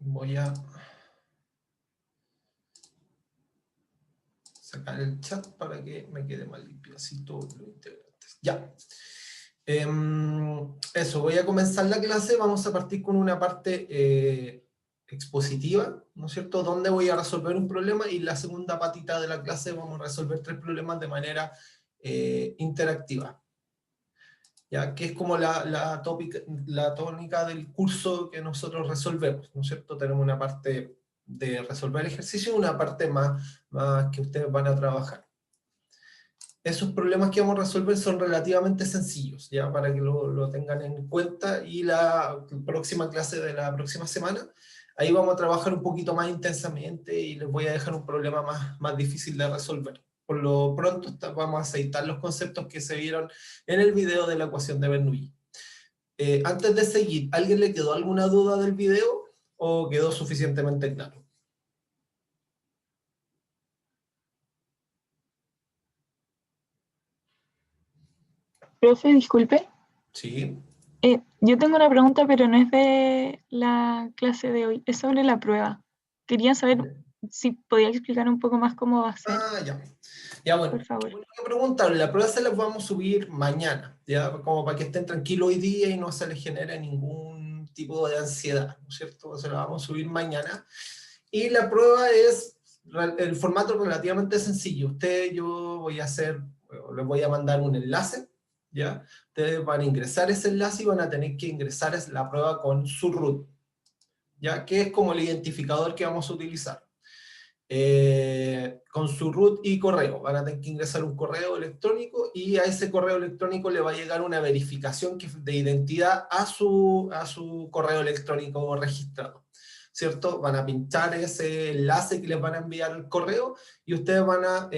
Voy a sacar el chat para que me quede más limpio, así todos los integrantes. Ya. Eso, voy a comenzar la clase. Vamos a partir con una parte expositiva, ¿no es cierto? Donde voy a resolver un problema, y la segunda patita de la clase vamos a resolver 3 problemas de manera interactiva. ¿Ya? Que es como la tónica del curso que nosotros resolvemos, ¿no es cierto? Tenemos una parte de resolver el ejercicio y una parte más que ustedes van a trabajar. Esos problemas que vamos a resolver son relativamente sencillos, ya para que lo tengan en cuenta, y la próxima clase de la próxima semana, ahí vamos a trabajar un poquito más intensamente y les voy a dejar un problema más difícil de resolver. Por lo pronto vamos a aceitar los conceptos que se vieron en el video de la ecuación de Bernoulli. Antes de seguir, ¿alguien le quedó alguna duda del video o quedó suficientemente claro? Profe, disculpe. Sí. Yo tengo una pregunta, pero no es de la clase de hoy, es sobre la prueba. Quería saber si podía explicar un poco más cómo va a ser. Ah, ya. Ya, bueno. Por favor. Bueno, que preguntarle, la prueba se las vamos a subir mañana, ya, como para que estén tranquilos hoy día y no se les genere ningún tipo de ansiedad, ¿no es cierto? Se la vamos a subir mañana. Y la prueba es, el formato relativamente sencillo. Yo voy a hacer, les voy a mandar un enlace, ¿ya? Ustedes van a ingresar ese enlace y van a tener que ingresar la prueba con su root, ¿ya? Que es como el identificador que vamos a utilizar. Con su root y correo. Van a tener que ingresar un correo electrónico, y a ese correo electrónico le va a llegar una verificación de identidad a su correo electrónico registrado, ¿cierto? Van a pinchar ese enlace que les van a enviar el correo, y ustedes van a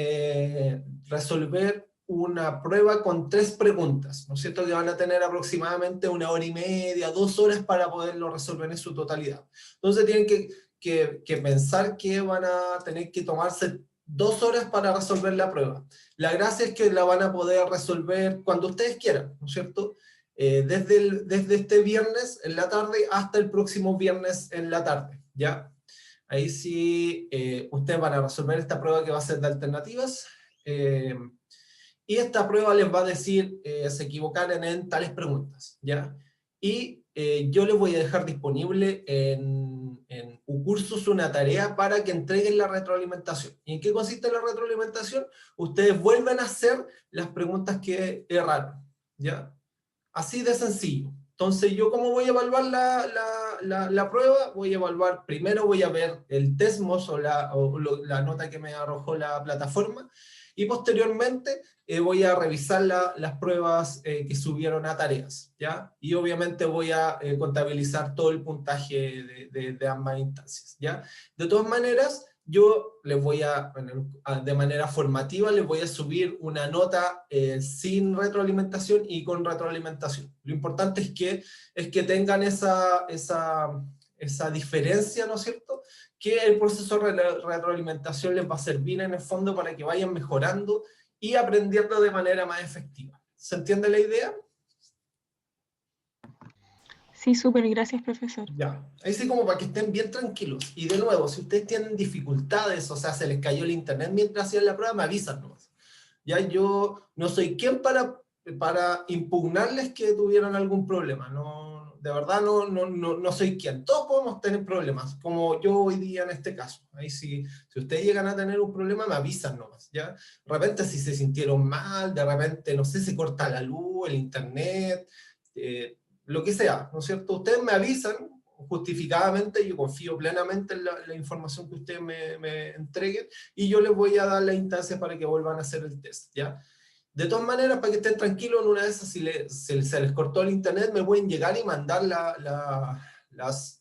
resolver una prueba con 3 preguntas, ¿no es cierto? Que van a tener aproximadamente 1 hora y media, 2 horas para poderlo resolver en su totalidad. Entonces tienen que pensar que van a tener que tomarse 2 horas para resolver la prueba. La gracia es que la van a poder resolver cuando ustedes quieran, ¿no es cierto? Desde este viernes en la tarde hasta el próximo viernes en la tarde, ¿ya? Ahí sí, ustedes van a resolver esta prueba que va a ser de alternativas, y esta prueba les va a decir, se equivocaron en tales preguntas, ¿ya? Y yo les voy a dejar disponible en Ucursus una tarea para que entreguen la retroalimentación. ¿Y en qué consiste la retroalimentación? Ustedes vuelven a hacer las preguntas que erraron, ¿ya? Así de sencillo. Entonces, ¿yo cómo voy a evaluar la prueba? Voy a evaluar, primero voy a ver el Desmos o la nota que me arrojó la plataforma, y posteriormente voy a revisar las pruebas que subieron a tareas, ¿ya? Y obviamente voy a contabilizar todo el puntaje de ambas instancias, ¿ya? De todas maneras, yo les voy de manera formativa, les voy a subir una nota sin retroalimentación y con retroalimentación. Lo importante es que tengan esa diferencia, ¿no es cierto? Que el proceso de retroalimentación les va a servir en el fondo para que vayan mejorando y aprendiendo de manera más efectiva. ¿Se entiende la idea? Sí, súper, gracias, profesor. Ya, ahí sí, como para que estén bien tranquilos. Y de nuevo, si ustedes tienen dificultades, o sea, se les cayó el internet mientras hacían la prueba, me avisan nomás. Ya, yo no soy quien para impugnarles que tuvieran algún problema. No, de verdad no soy quien. Todos podemos tener problemas, como yo hoy día en este caso. Ahí sí, si ustedes llegan a tener un problema, me avisan nomás, ¿ya? De repente si se sintieron mal, de repente, no sé, se corta la luz, el internet, lo que sea, ¿no es cierto? Ustedes me avisan justificadamente, yo confío plenamente en la información que ustedes me entreguen, y yo les voy a dar la instancia para que vuelvan a hacer el test, ¿ya? De todas maneras, para que estén tranquilos, en una de esas, si se les cortó el internet, me pueden llegar y mandar las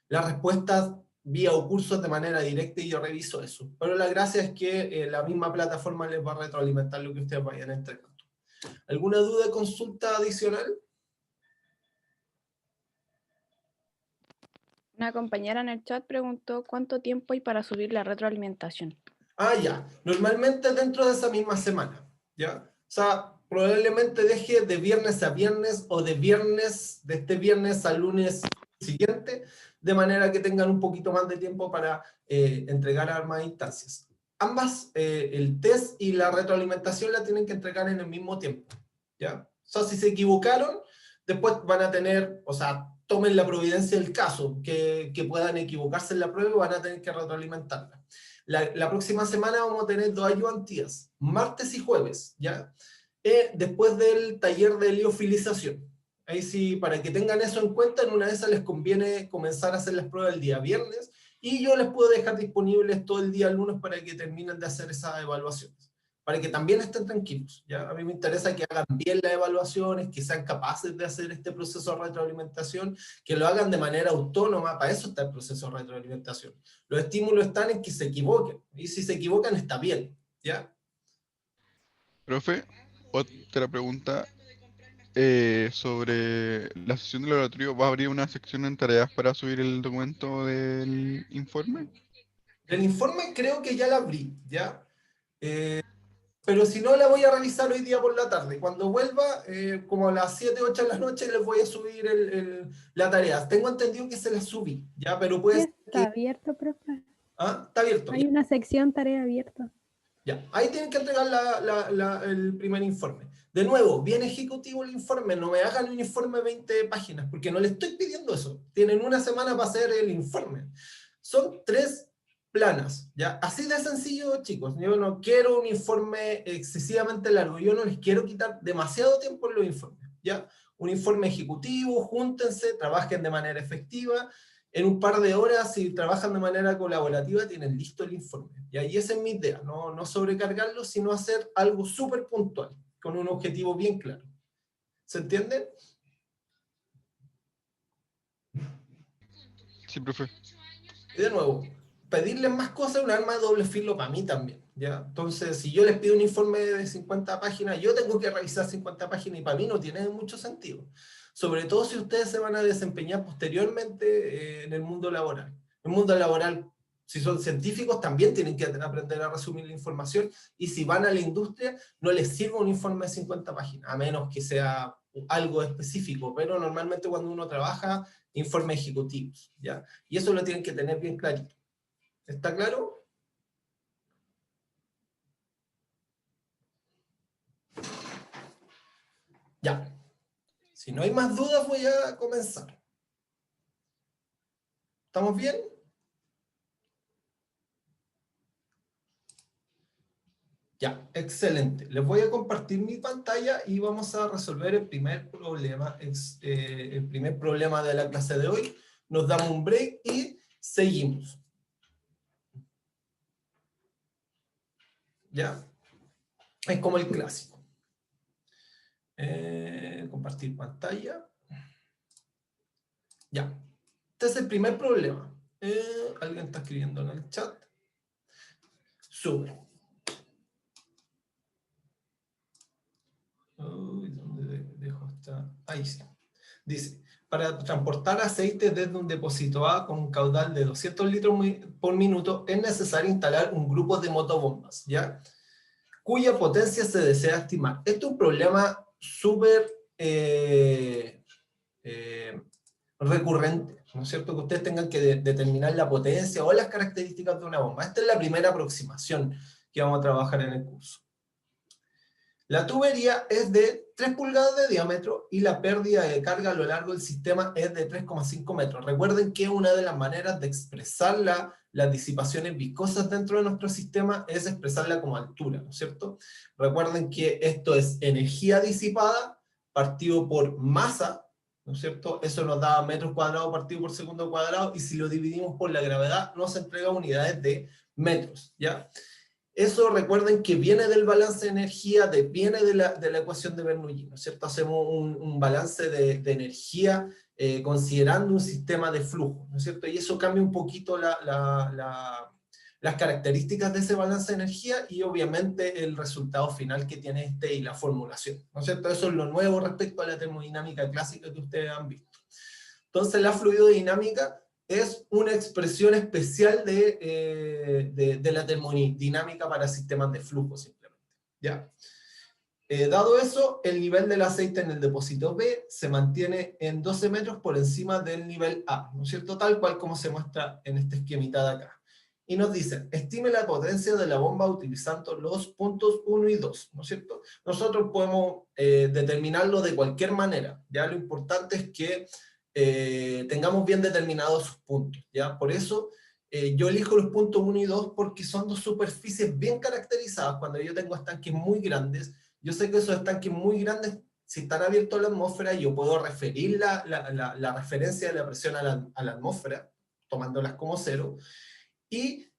respuestas vía o cursos de manera directa, y yo reviso eso. Pero la gracia es que la misma plataforma les va a retroalimentar lo que ustedes vayan entregando. ¿Alguna duda o consulta adicional? Una compañera en el chat preguntó cuánto tiempo hay para subir la retroalimentación. Ah, ya. Normalmente dentro de esa misma semana, ¿ya? O sea, probablemente deje de viernes a viernes, o de este viernes al lunes siguiente, de manera que tengan un poquito más de tiempo para entregar a más instancias. Ambas, el test y la retroalimentación la tienen que entregar en el mismo tiempo, ¿ya? O sea, si se equivocaron, después van a tener, o sea, tomen la providencia del caso, que puedan equivocarse en la prueba y van a tener que retroalimentarla. La próxima semana vamos a tener 2 ayudantías, martes y jueves, ¿ya? Después del taller de liofilización. Ahí sí, para que tengan eso en cuenta, en una de esas les conviene comenzar a hacer las pruebas el día viernes, y yo les puedo dejar disponibles todo el día lunes para que terminen de hacer esas evaluaciones, para que también estén tranquilos, ¿ya? A mí me interesa que hagan bien las evaluaciones, que sean capaces de hacer este proceso de retroalimentación, que lo hagan de manera autónoma. Para eso está el proceso de retroalimentación. Los estímulos están en que se equivoquen, y si se equivocan está bien, ¿ya? Profe, otra pregunta sobre la sesión del laboratorio. ¿Va a abrir una sección en tareas para subir el documento del informe? El informe creo que ya la abrí, ¿ya? Pero si no, la voy a revisar hoy día por la tarde. Cuando vuelva, como a las 7, 8 de la noche, les voy a subir la tarea. Tengo entendido que se la subí, ¿ya? Pero puede Ya ser está que... abierto, profe. Ah, está abierto. Hay una sección tarea abierta. Ya, ahí tienen que entregar el primer informe. De nuevo, bien ejecutivo el informe, no me hagan un informe de 20 páginas, porque no le estoy pidiendo eso. Tienen una semana para hacer el informe. Son 3 planas, ¿ya? Así de sencillo, chicos. Yo no quiero un informe excesivamente largo, yo no les quiero quitar demasiado tiempo en los informes, ¿ya? Un informe ejecutivo, júntense, trabajen de manera efectiva. En un par de horas, si trabajan de manera colaborativa, tienen listo el informe. Y ahí esa es mi idea, no sobrecargarlo, sino hacer algo súper puntual, con un objetivo bien claro. ¿Se entiende? Sí, profe. Y de nuevo, pedirles más cosas es un arma de doble filo para mí también, ¿ya? Entonces, si yo les pido un informe de 50 páginas, yo tengo que revisar 50 páginas y para mí no tiene mucho sentido. Sobre todo si ustedes se van a desempeñar posteriormente en el mundo laboral. En el mundo laboral, si son científicos, también tienen que aprender a resumir la información, y si van a la industria, no les sirve un informe de 50 páginas, a menos que sea algo específico, pero normalmente cuando uno trabaja, informes ejecutivos, ¿ya? Y eso lo tienen que tener bien clarito. ¿Está claro? Ya. Si no hay más dudas, voy a comenzar. ¿Estamos bien? Ya, excelente. Les voy a compartir mi pantalla y vamos a resolver el primer problema de la clase de hoy. Nos damos un break y seguimos. ¿Ya? Es como el clásico. Compartir pantalla. Ya. Este es el primer problema. ¿Alguien está escribiendo en el chat? Sube. Uy, ¿dónde dejo esta? Ahí sí. Dice, para transportar aceite desde un depósito A con un caudal de 200 litros por minuto, es necesario instalar un grupo de motobombas, ¿ya? Cuya potencia se desea estimar. Esto es un problema súper recurrente, ¿no es cierto? Que ustedes tengan que determinar la potencia o las características de una bomba. Esta es la primera aproximación que vamos a trabajar en el curso. La tubería es de 3 pulgadas de diámetro y la pérdida de carga a lo largo del sistema es de 3,5 metros. Recuerden que una de las maneras de expresar las disipaciones viscosas dentro de nuestro sistema es expresarla como altura, ¿no es cierto? Recuerden que esto es energía disipada partido por masa, ¿no es cierto? Eso nos da metros cuadrados partido por segundo cuadrado, y si lo dividimos por la gravedad nos entrega unidades de metros, ¿ya? Eso recuerden que viene del balance de energía, viene de la ecuación de Bernoulli, ¿no es cierto? Hacemos un balance de energía considerando un sistema de flujo, ¿no es cierto? Y eso cambia un poquito las características de ese balance de energía y obviamente el resultado final que tiene y la formulación, ¿no es cierto? Eso es lo nuevo respecto a la termodinámica clásica que ustedes han visto. Entonces la fluidodinámica es una expresión especial de la termodinámica para sistemas de flujo, simplemente, ¿ya? Dado eso, el nivel del aceite en el depósito B se mantiene en 12 metros por encima del nivel A, ¿no es cierto? Tal cual como se muestra en este esquemita de acá. Y nos dicen, estime la potencia de la bomba utilizando los puntos 1 y 2, ¿no es cierto? Nosotros podemos determinarlo de cualquier manera, ¿ya? Lo importante es que tengamos bien determinados sus puntos, ¿ya? Por eso yo elijo los puntos 1 y 2 porque son dos superficies bien caracterizadas. Cuando yo tengo estanques muy grandes, yo sé que esos estanques muy grandes, si están abiertos a la atmósfera, yo puedo referir la referencia de la presión a la atmósfera, tomándolas como cero, y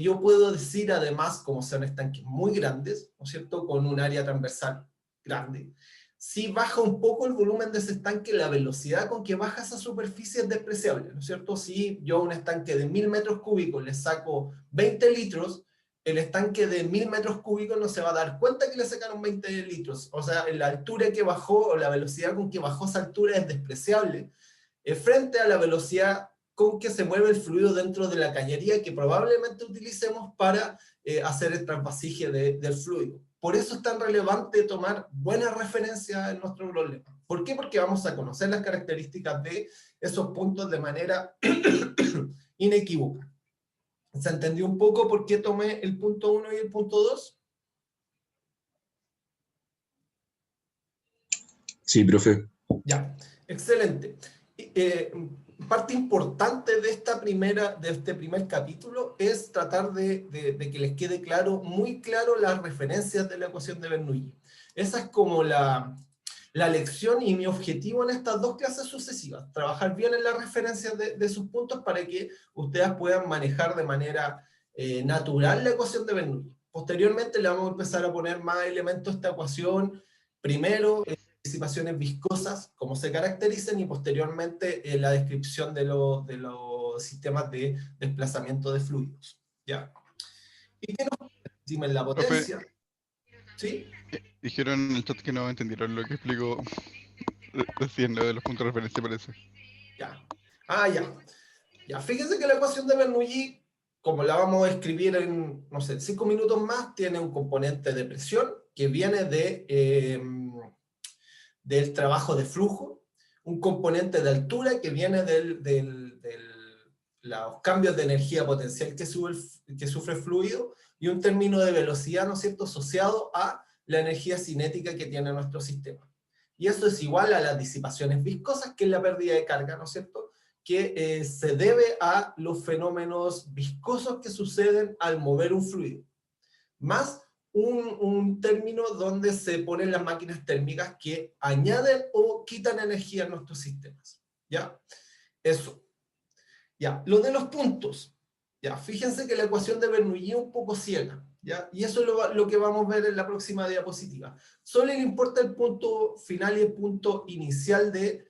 yo puedo decir además, como son estanques muy grandes, ¿no es cierto?, con un área transversal grande, si baja un poco el volumen de ese estanque, la velocidad con que baja esa superficie es despreciable, ¿no es cierto? Si yo a un estanque de 1000 metros cúbicos le saco 20 litros, el estanque de 1000 metros cúbicos no se va a dar cuenta que le sacaron 20 litros. O sea, la altura que bajó, o la velocidad con que bajó esa altura es despreciable, frente a la velocidad con que se mueve el fluido dentro de la cañería que probablemente utilicemos para hacer el trasvasije del fluido. Por eso es tan relevante tomar buenas referencias en nuestro problema. ¿Por qué? Porque vamos a conocer las características de esos puntos de manera inequívoca. ¿Se entendió un poco por qué tomé el punto 1 y el punto 2? Sí, profe. Ya, excelente. Parte importante de este primer capítulo es tratar de que les quede claro, muy claro, las referencias de la ecuación de Bernoulli. Esa es como la lección y mi objetivo en estas dos clases sucesivas, trabajar bien en las referencias de sus puntos para que ustedes puedan manejar de manera natural la ecuación de Bernoulli. Posteriormente le vamos a empezar a poner más elementos a esta ecuación, primero disipaciones viscosas, cómo se caracterizan, y posteriormente la descripción de los sistemas de desplazamiento de fluidos. ¿Ya? ¿Y qué nos decimos en la potencia? ¿Sí? Dijeron en el chat que no entendieron lo que explicó recién, lo de los puntos de referencia, parece. Ya. Ya, fíjense que la ecuación de Bernoulli, como la vamos a escribir en, no sé, 5 minutos más, tiene un componente de presión que viene del trabajo de flujo, un componente de altura que viene los cambios de energía potencial que sufre el fluido, y un término de velocidad, ¿no es cierto?, asociado a la energía cinética que tiene nuestro sistema. Y eso es igual a las disipaciones viscosas, que es la pérdida de carga, ¿no es cierto?, que se debe a los fenómenos viscosos que suceden al mover un fluido, más un término donde se ponen las máquinas térmicas que añaden o quitan energía en nuestros sistemas. ¿Ya? Eso. Ya, lo de los puntos. Ya, fíjense que la ecuación de Bernoulli es un poco ciega. ¿Ya? Y eso es lo que vamos a ver en la próxima diapositiva. Solo le importa el punto final y el punto inicial de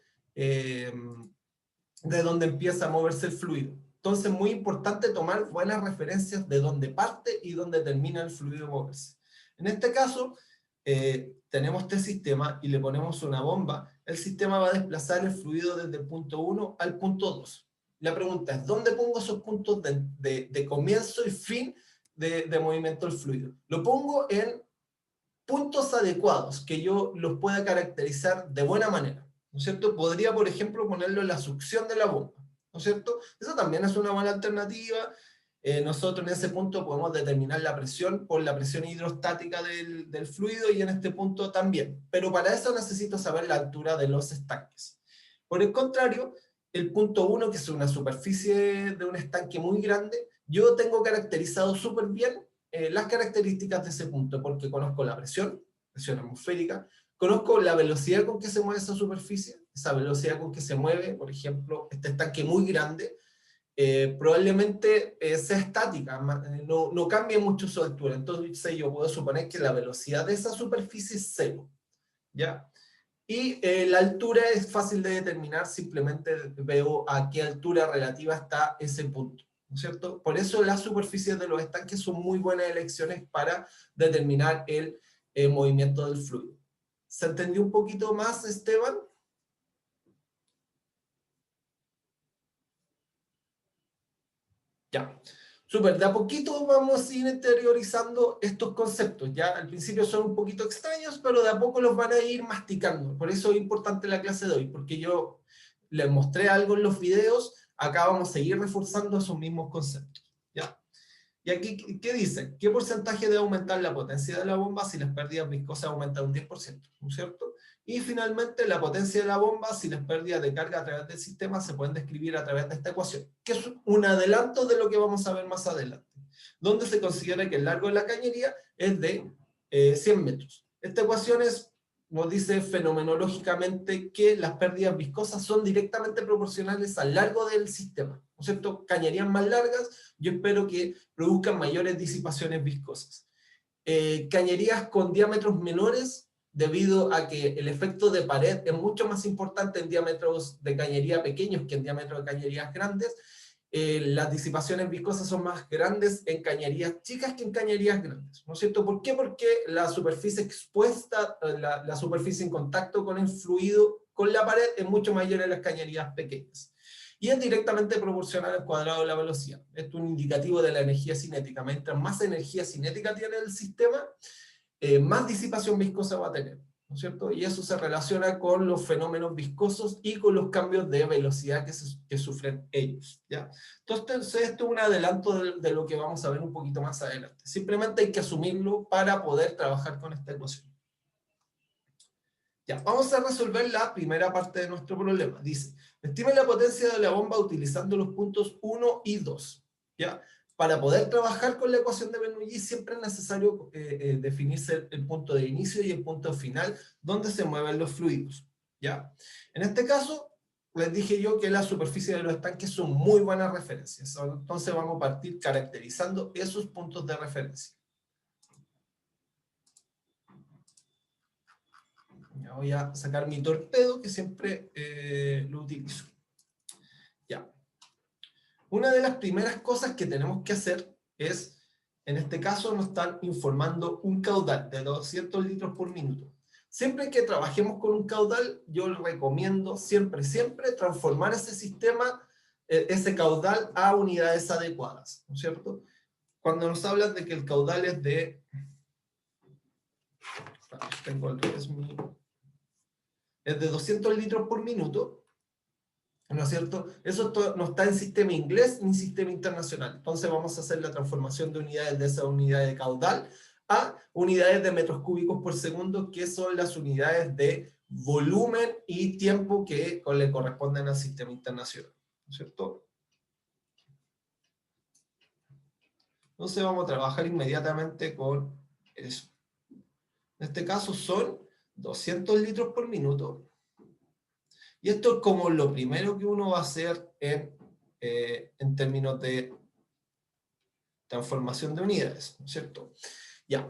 donde empieza a moverse el fluido. Entonces es muy importante tomar buenas referencias de dónde parte y dónde termina el fluido moverse. En este caso, tenemos este sistema y le ponemos una bomba. El sistema va a desplazar el fluido desde el punto 1 al punto 2. La pregunta es, ¿dónde pongo esos puntos de comienzo y fin de movimiento del fluido? Lo pongo en puntos adecuados, que yo los pueda caracterizar de buena manera, ¿no es cierto? Podría, por ejemplo, ponerlo en la succión de la bomba, ¿no es cierto? Eso también es una buena alternativa. Nosotros en ese punto podemos determinar la presión por la presión hidrostática del fluido, y en este punto también. Pero para eso necesito saber la altura de los estanques. Por el contrario, el punto 1, que es una superficie de un estanque muy grande, yo tengo caracterizado súper bien las características de ese punto, porque conozco la presión atmosférica, conozco la velocidad con que se mueve esa superficie, esa velocidad con que se mueve, por ejemplo, este estanque muy grande, probablemente sea estática, no cambie mucho su altura. Entonces yo puedo suponer que la velocidad de esa superficie es cero, ¿ya? Y la altura es fácil de determinar, simplemente veo a qué altura relativa está ese punto, ¿no es cierto? Por eso las superficies de los estanques son muy buenas elecciones para determinar el movimiento del fluido. ¿Se entendió un poquito más, Esteban? Ya. Súper, de a poquito vamos a ir interiorizando estos conceptos. Ya al principio son un poquito extraños, pero de a poco los van a ir masticando. Por eso es importante la clase de hoy, porque yo les mostré algo en los videos, acá vamos a seguir reforzando esos mismos conceptos. ¿Ya? Y aquí, ¿qué dice? ¿Qué porcentaje debe aumentar la potencia de la bomba si las pérdidas viscosas aumentan un 10%? ¿No es cierto? Y finalmente, la potencia de la bomba si las pérdidas de carga a través del sistema se pueden describir a través de esta ecuación, que es un adelanto de lo que vamos a ver más adelante, donde se considera que el largo de la cañería es de 100 metros. Esta ecuación nos dice fenomenológicamente que las pérdidas viscosas son directamente proporcionales al largo del sistema, ¿no es cierto? Cañerías más largas, yo espero que produzcan mayores disipaciones viscosas. Cañerías con diámetros menores, debido a que el efecto de pared es mucho más importante en diámetros de cañería pequeños que en diámetros de cañerías grandes, las disipaciones viscosas son más grandes en cañerías chicas que en cañerías grandes, ¿no es cierto? ¿Por qué? Porque la superficie expuesta, la superficie en contacto con el fluido, con la pared, es mucho mayor en las cañerías pequeñas. Y es directamente proporcional al cuadrado de la velocidad. Esto es un indicativo de la energía cinética. Mientras más energía cinética tiene el sistema, más disipación viscosa va a tener, ¿no es cierto? Y eso se relaciona con los fenómenos viscosos y con los cambios de velocidad que sufren ellos, ¿ya? Entonces, esto es un adelanto de lo que vamos a ver un poquito más adelante. Simplemente hay que asumirlo para poder trabajar con esta ecuación. Ya, vamos a resolver la primera parte de nuestro problema. Dice, estime la potencia de la bomba utilizando los puntos 1 y 2, ¿ya? Para poder trabajar con la ecuación de Bernoulli siempre es necesario definirse el punto de inicio y el punto final donde se mueven los fluidos, ¿ya? En este caso, les dije yo que la superficie de los estanques son muy buenas referencias. Entonces vamos a partir caracterizando esos puntos de referencia. Ya voy a sacar mi torpedo, que siempre lo utilizo. Ya. Una de las primeras cosas que tenemos que hacer es, en este caso nos están informando un caudal de 200 litros por minuto. Siempre que trabajemos con un caudal, yo les recomiendo siempre transformar ese sistema, ese caudal a unidades adecuadas, ¿no es cierto? Cuando nos hablan de que el caudal es de... Tengo al revés es de 200 litros por minuto, ¿no es cierto? Eso no está en sistema inglés ni sistema internacional. Entonces vamos a hacer la transformación de unidades de esa unidad de caudal a unidades de metros cúbicos por segundo, que son las unidades de volumen y tiempo que le corresponden al sistema internacional, ¿no es cierto? Entonces vamos a trabajar inmediatamente con eso. En este caso son 200 litros por minuto. Y esto es como lo primero que uno va a hacer en términos de transformación de unidades, ¿no es cierto? Ya,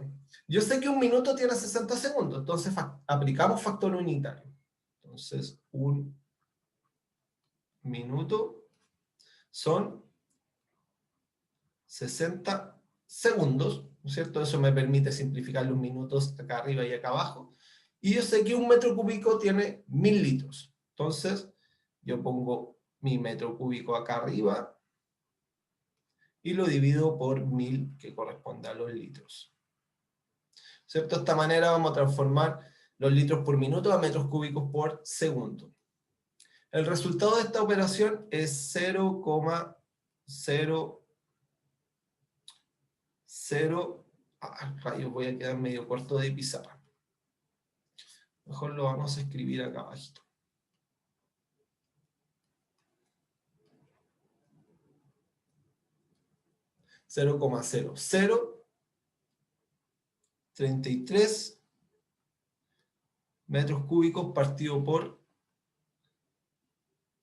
yo sé que un minuto tiene 60 segundos, entonces aplicamos factor unitario. Entonces, un minuto son 60 segundos, ¿no es cierto? Eso me permite simplificar los minutos acá arriba y acá abajo. Y yo sé que un metro cúbico tiene 1000 litros. Entonces, yo pongo mi metro cúbico acá arriba y lo divido por 1000, que corresponde a los litros. ¿Cierto? De esta manera vamos a transformar los litros por minuto a metros cúbicos por segundo. El resultado de esta operación es 0,00... rayos, voy a quedar medio corto de pizarra. Mejor lo vamos a escribir acá abajito. 0,0033 metros cúbicos partido por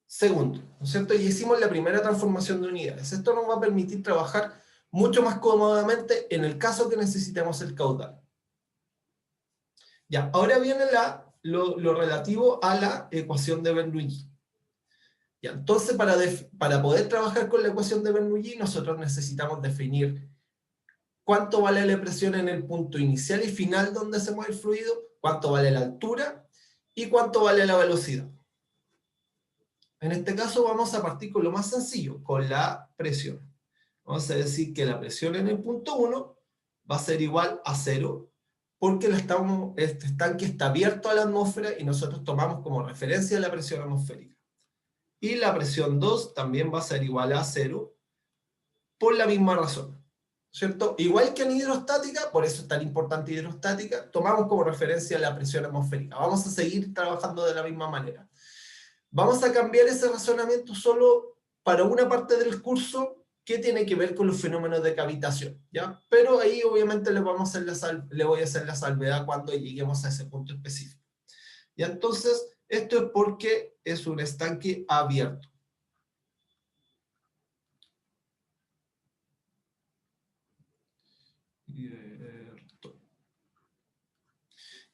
segundo, ¿no es cierto? Y hicimos la primera transformación de unidades. Esto nos va a permitir trabajar mucho más cómodamente en el caso que necesitemos el caudal. Ya, ahora viene lo relativo a la ecuación de Bernoulli. Ya, entonces, para poder trabajar con la ecuación de Bernoulli, nosotros necesitamos definir cuánto vale la presión en el punto inicial y final donde se mueve el fluido, cuánto vale la altura y cuánto vale la velocidad. En este caso vamos a partir con lo más sencillo, con la presión. Vamos a decir que la presión en el punto 1 va a ser igual a 0, porque este estanque está abierto a la atmósfera y nosotros tomamos como referencia la presión atmosférica. Y la presión 2 también va a ser igual a 0, por la misma razón, ¿cierto? Igual que en hidrostática, por eso es tan importante hidrostática, tomamos como referencia la presión atmosférica. Vamos a seguir trabajando de la misma manera. Vamos a cambiar ese razonamiento solo para una parte del curso que tiene que ver con los fenómenos de cavitación, ¿ya? Pero ahí obviamente le voy a hacer la salvedad cuando lleguemos a ese punto específico. Y entonces, esto es porque es un estanque abierto.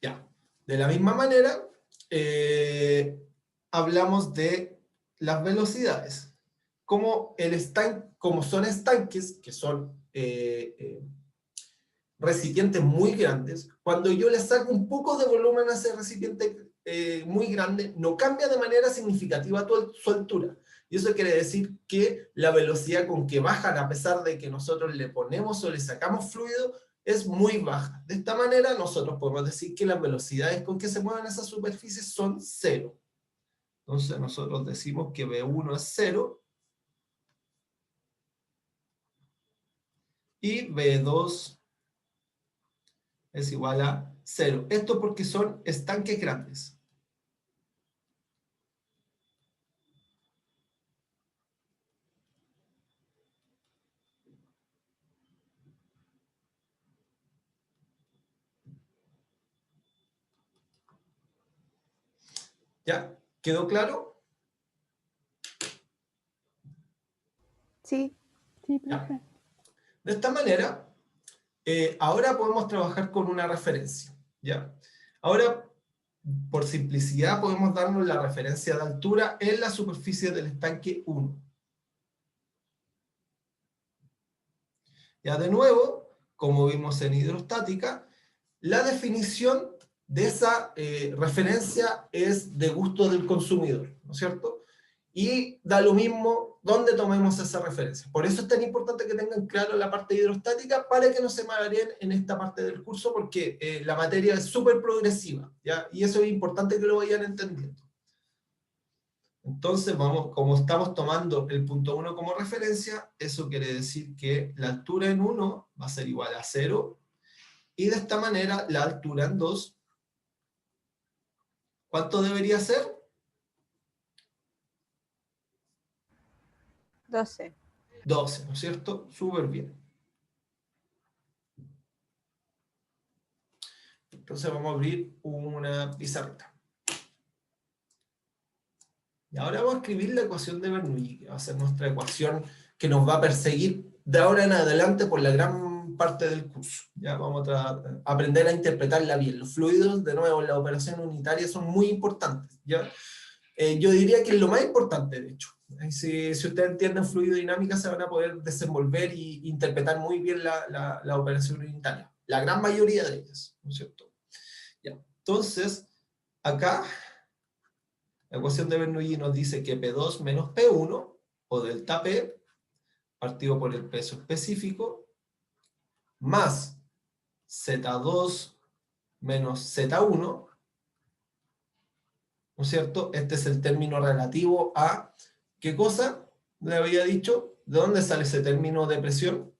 Ya, de la misma manera, hablamos de las velocidades. Como son estanques, que son recipientes muy grandes, cuando yo le saco un poco de volumen a ese recipiente muy grande, no cambia de manera significativa su altura. Y eso quiere decir que la velocidad con que bajan, a pesar de que nosotros le ponemos o le sacamos fluido, es muy baja. De esta manera, nosotros podemos decir que las velocidades con que se mueven esas superficies son 0. Entonces, nosotros decimos que V1 es 0, y V2 es igual a 0. Esto porque son estanques grandes. ¿Ya? ¿Quedó claro? Sí, sí, Ya. profe. De esta manera, ahora podemos trabajar con una referencia, ¿ya? Ahora, por simplicidad, podemos darnos la referencia de altura en la superficie del estanque 1. Ya de nuevo, como vimos en hidrostática, la definición de esa referencia es de gusto del consumidor, ¿no es cierto? Y da lo mismo dónde tomemos esa referencia. Por eso es tan importante que tengan claro la parte hidrostática, para que no se mareen en esta parte del curso, porque la materia es súper progresiva, ¿ya? Y eso es importante que lo vayan entendiendo. Entonces, como estamos tomando el punto 1 como referencia, eso quiere decir que la altura en 1 va a ser igual a 0, y de esta manera la altura en 2, ¿cuánto debería ser? 12. 12, ¿no es cierto? Súper bien. Entonces vamos a abrir una pizarrita. Y ahora vamos a escribir la ecuación de Bernoulli, que va a ser nuestra ecuación que nos va a perseguir de ahora en adelante por la gran parte del curso. Ya vamos a aprender a interpretarla bien. Los fluidos, de nuevo, en la operación unitaria son muy importantes, ¿ya? Yo diría que es lo más importante, de hecho. Si ustedes entienden fluidodinámica, se van a poder desenvolver e interpretar muy bien la operación unitaria. La gran mayoría de ellas, ¿no es cierto? Ya. Entonces, acá, la ecuación de Bernoulli nos dice que P2 menos P1, o delta P, partido por el peso específico, más Z2 menos Z1, ¿no es cierto? Este es el término relativo a, ¿qué cosa? Le había dicho, ¿de dónde sale ese término de presión?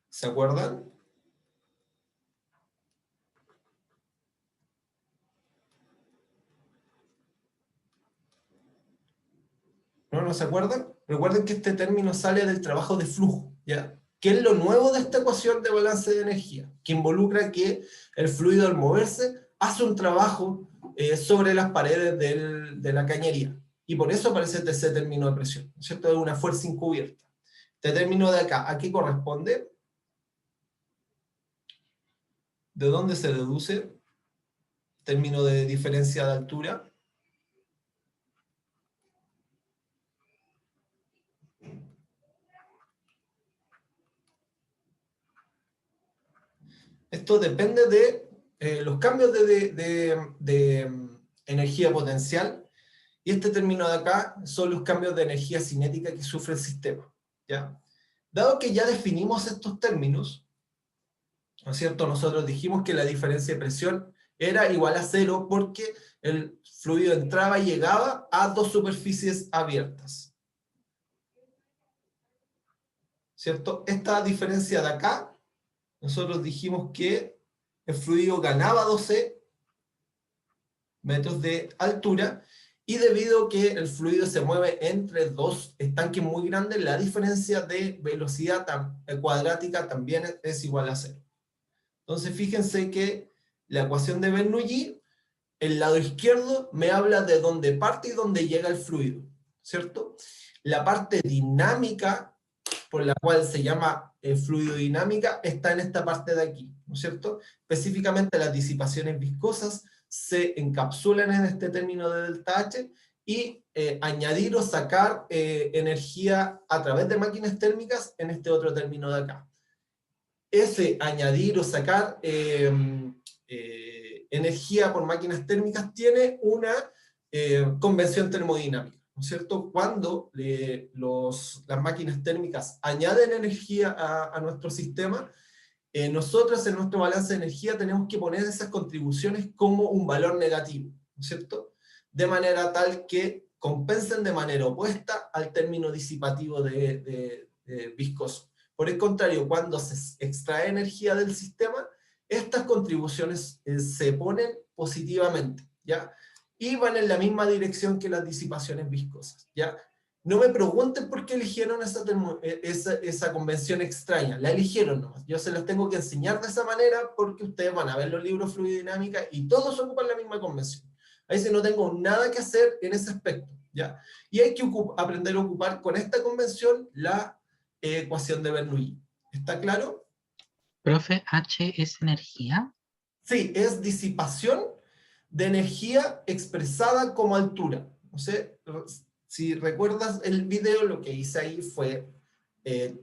¿Se acuerdan? ¿No se acuerdan? Recuerden que este término sale del trabajo de flujo, ¿ya? ¿Qué es lo nuevo de esta ecuación de balance de energía? Que involucra que el fluido, al moverse, hace un trabajo sobre las paredes de la cañería. Y por eso aparece ese término de presión, ¿no es cierto? Es una fuerza encubierta. Este término de acá, ¿a qué corresponde? ¿De dónde se deduce? Término de diferencia de altura. Esto depende de los cambios de energía potencial y este término de acá son los cambios de energía cinética que sufre el sistema, ¿ya? Dado que ya definimos estos términos, ¿no es cierto? Nosotros dijimos que la diferencia de presión era igual a 0 porque el fluido entraba y llegaba a dos superficies abiertas, ¿cierto? Esta diferencia de acá, nosotros dijimos que el fluido ganaba 12 metros de altura, y debido a que el fluido se mueve entre dos estanques muy grandes, la diferencia de velocidad cuadrática también es igual a 0. Entonces fíjense que la ecuación de Bernoulli, el lado izquierdo me habla de dónde parte y dónde llega el fluido, ¿cierto? La parte dinámica, por la cual se llama fluidodinámica, está en esta parte de aquí, ¿no es cierto? Específicamente las disipaciones viscosas se encapsulan en este término de delta H, y añadir o sacar energía a través de máquinas térmicas en este otro término de acá. Ese añadir o sacar energía por máquinas térmicas tiene una convención termodinámica, ¿no es cierto? Cuando las máquinas térmicas añaden energía a nuestro sistema, nosotros en nuestro balance de energía tenemos que poner esas contribuciones como un valor negativo, ¿no es cierto? De manera tal que compensen de manera opuesta al término disipativo de viscoso. Por el contrario, cuando se extrae energía del sistema, estas contribuciones se ponen positivamente, ¿ya? Y van en la misma dirección que las disipaciones viscosas, ¿ya? No me pregunten por qué eligieron esa convención extraña, la eligieron nomás. Yo se los tengo que enseñar de esa manera porque ustedes van a ver los libros de fluidodinámica y todos ocupan la misma convención. Ahí sí no tengo nada que hacer en ese aspecto, ¿ya? Y hay que aprender a ocupar con esta convención la ecuación de Bernoulli. ¿Está claro? Profe, H es energía. Sí, es disipación de energía expresada como altura. No sé, si recuerdas el video, lo que hice ahí fue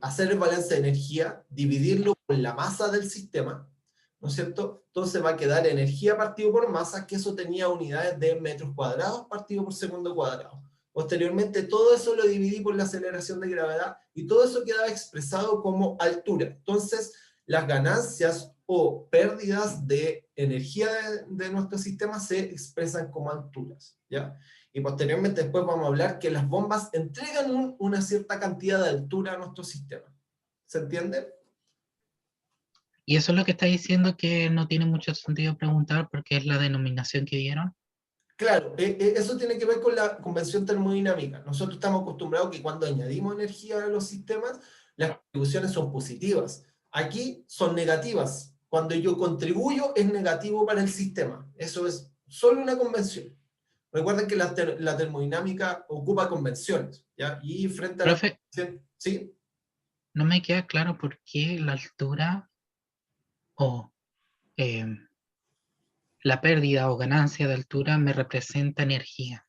hacer el balance de energía, dividirlo por la masa del sistema, ¿no es cierto? Entonces va a quedar energía partido por masa, que eso tenía unidades de metros cuadrados partido por segundo cuadrado. Posteriormente todo eso lo dividí por la aceleración de gravedad, y todo eso quedaba expresado como altura. Entonces, las ganancias o pérdidas de energía de nuestro sistema se expresan como alturas, ¿ya? Y posteriormente después vamos a hablar que las bombas entregan una cierta cantidad de altura a nuestro sistema. ¿Se entiende? Y eso es lo que está diciendo, que no tiene mucho sentido preguntar porque es la denominación que dieron. Claro, eso tiene que ver con la convención termodinámica. Nosotros estamos acostumbrados que cuando añadimos energía a los sistemas, las contribuciones son positivas. Aquí son negativas. Cuando yo contribuyo es negativo para el sistema. Eso es solo una convención. Recuerden que la termodinámica ocupa convenciones, ¿ya? Y frente a Profe, la convención, ¿sí? no me queda claro por qué la altura o la pérdida o ganancia de altura me representa energía.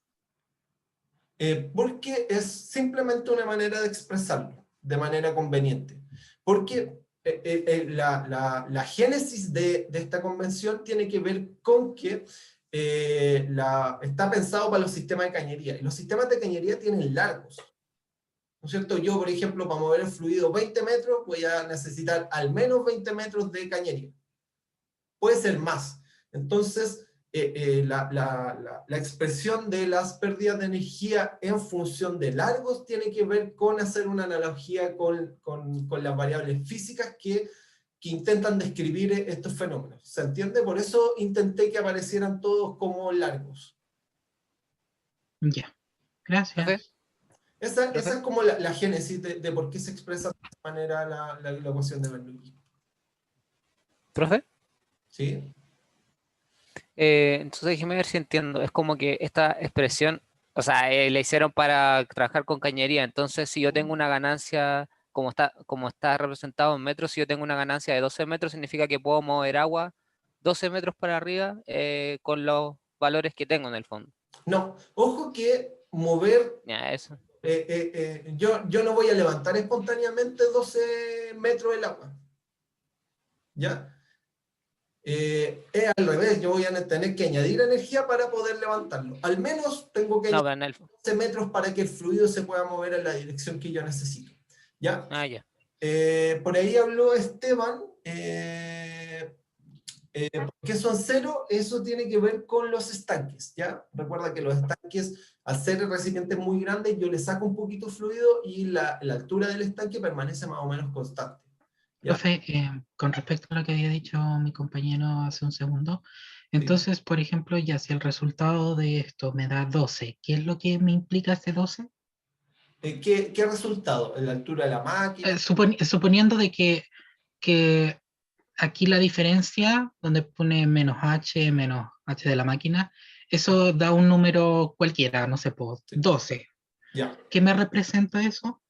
Porque es simplemente una manera de expresarlo, de manera conveniente. Porque la génesis de esta convención tiene que ver con que está pensado para los sistemas de cañería, y los sistemas de cañería tienen largos, ¿no es cierto? Yo, por ejemplo, para mover el fluido 20 metros, voy a necesitar al menos 20 metros de cañería. Puede ser más. Entonces, la expresión de las pérdidas de energía en función de largos tiene que ver con hacer una analogía con las variables físicas que intentan describir estos fenómenos. ¿Se entiende? Por eso intenté que aparecieran todos como largos. Ya, gracias. ¿Profe? Esa es como la génesis de por qué se expresa de esta manera la ecuación de Bernoulli. ¿Profe? ¿Sí? Entonces déjeme ver si entiendo. Es como que esta expresión, o sea, la hicieron para trabajar con cañería. Entonces, si yo tengo una ganancia, como está representado en metros, si yo tengo una ganancia de 12 metros, significa que puedo mover agua 12 metros para arriba con los valores que tengo en el fondo. No, ojo que mover... Ya, eso. Yo no voy a levantar espontáneamente 12 metros el agua, ¿ya? Es al revés, yo voy a tener que añadir energía para poder levantarlo. Al menos tengo que No, añadir pero en el... 12 metros para que el fluido se pueda mover en la dirección que yo necesito. ¿Ya? Ah, ya. Por ahí habló Esteban. ¿Por qué son cero? Eso tiene que ver con los estanques, ¿ya? Recuerda que los estanques, al ser recipientes muy grandes, yo le saco un poquito de fluido y la altura del estanque permanece más o menos constante. ¿Ya? Profe, con respecto a lo que había dicho mi compañero hace un segundo, entonces, por ejemplo, ya si el resultado de esto me da 12, ¿qué es lo que me implica ese 12? ¿Qué resultado? ¿La altura de la máquina? Suponiendo de que aquí la diferencia, donde pone menos h de la máquina, eso da un número cualquiera, no sé, por 12. Ya. ¿Qué me representa eso?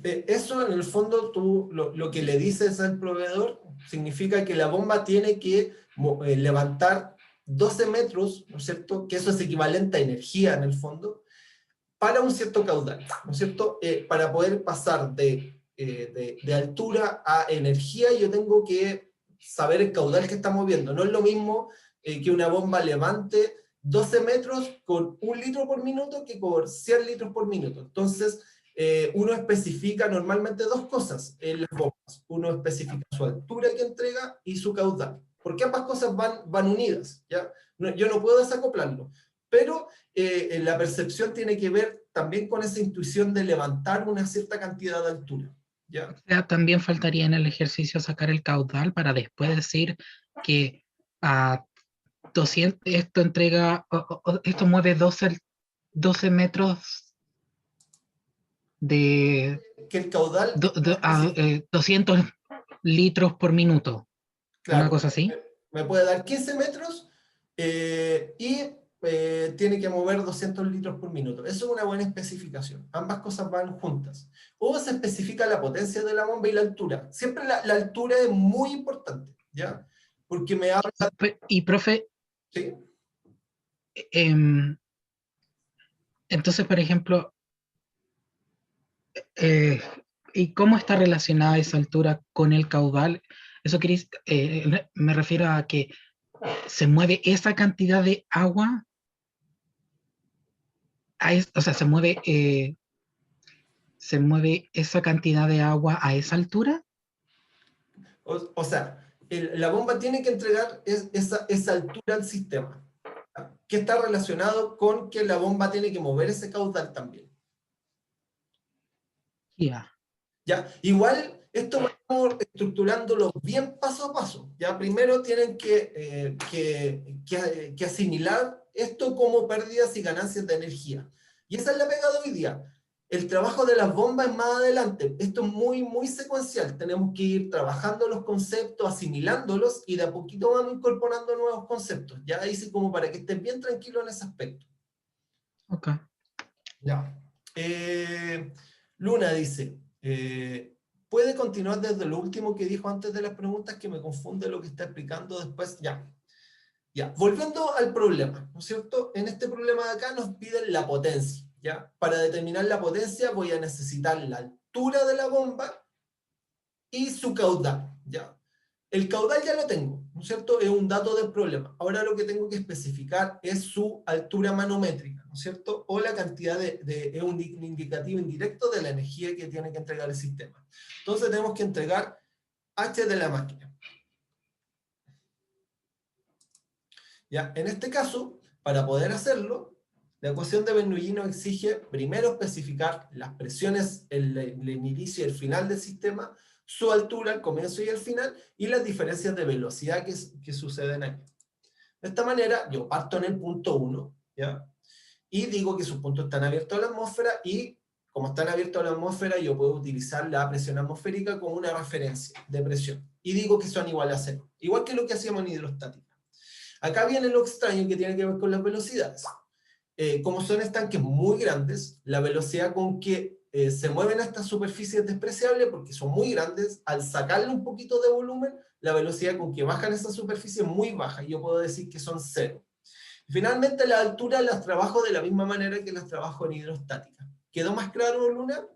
Eso en el fondo tú lo que le dices al proveedor significa que la bomba tiene que levantar 12 metros, ¿no es cierto? Que eso es equivalente a energía en el fondo, para un cierto caudal, ¿no es cierto? Para poder pasar de altura a energía yo tengo que saber el caudal que está moviendo. No es lo mismo que una bomba levante 12 metros con 1 litro por minuto que con 100 litros por minuto. Entonces, uno especifica normalmente dos cosas en las bombas. Uno especifica su altura que entrega y su caudal. Porque ambas cosas van unidas, ¿ya? Yo no puedo desacoplarlo. Pero la percepción tiene que ver también con esa intuición de levantar una cierta cantidad de altura, ¿ya? O sea, también faltaría en el ejercicio sacar el caudal para después decir que a 200, esto entrega, esto mueve 12 metros de Que el caudal... 200 litros por minuto. Claro, Una cosa así. me puede dar 15 metros y tiene que mover 200 litros por minuto. Eso es una buena especificación. Ambas cosas van juntas. O se especifica la potencia de la bomba y la altura. Siempre la altura es muy importante, ¿ya? Porque me habla... Y profe, ¿Sí? Entonces, por ejemplo, ¿y cómo está relacionada esa altura con el caudal? Eso me refiero a que se mueve esa cantidad de agua, o sea, se mueve esa cantidad de agua a esa altura. O sea, la bomba tiene que entregar esa altura al sistema, que está relacionado con que la bomba tiene que mover ese caudal también. Ya. ¿Ya? Igual, esto vamos estructurándolo bien paso a paso. ¿Ya? Primero tienen que asimilar esto como pérdidas y ganancias de energía. Y esa es la pega de hoy día. El trabajo de las bombas es más adelante. Esto es muy, muy secuencial. Tenemos que ir trabajando los conceptos, asimilándolos, y de a poquito vamos incorporando nuevos conceptos. Ya dice como para que estén bien tranquilos en ese aspecto. Ok. Ya. Luna dice, ¿puede continuar desde lo último que dijo antes de las preguntas, que me confunde lo que está explicando después? Ya. Volviendo al problema, ¿no es cierto? En este problema de acá nos piden la potencia, ¿ya? Para determinar la potencia voy a necesitar la altura de la bomba y su caudal, ¿ya? El caudal ya lo tengo, ¿no es cierto? Es un dato del problema. Ahora lo que tengo que especificar es su altura manométrica, ¿no es cierto? O la cantidad es un indicativo indirecto de la energía que tiene que entregar el sistema. Entonces tenemos que entregar H de la máquina. ¿Ya? En este caso, para poder hacerlo, la ecuación de Bernoulli nos exige primero especificar las presiones en el inicio y el final del sistema, su altura al comienzo y al final, y las diferencias de velocidad que suceden aquí. De esta manera, yo parto en el punto 1, ¿ya? Y digo que sus puntos están abiertos a la atmósfera, y como están abiertos a la atmósfera, yo puedo utilizar la presión atmosférica como una referencia de presión. Y digo que son iguales a 0, igual que lo que hacíamos en hidrostática. Acá viene lo extraño que tiene que ver con las velocidades. Como son estanques muy grandes, la velocidad con que se mueven a estas superficies es despreciable, porque son muy grandes. Al sacarle un poquito de volumen, la velocidad con que bajan esas superficies es muy baja, y yo puedo decir que son 0. Finalmente, la altura las trabajo de la misma manera que las trabajo en hidrostática. ¿Quedó más claro, Luna?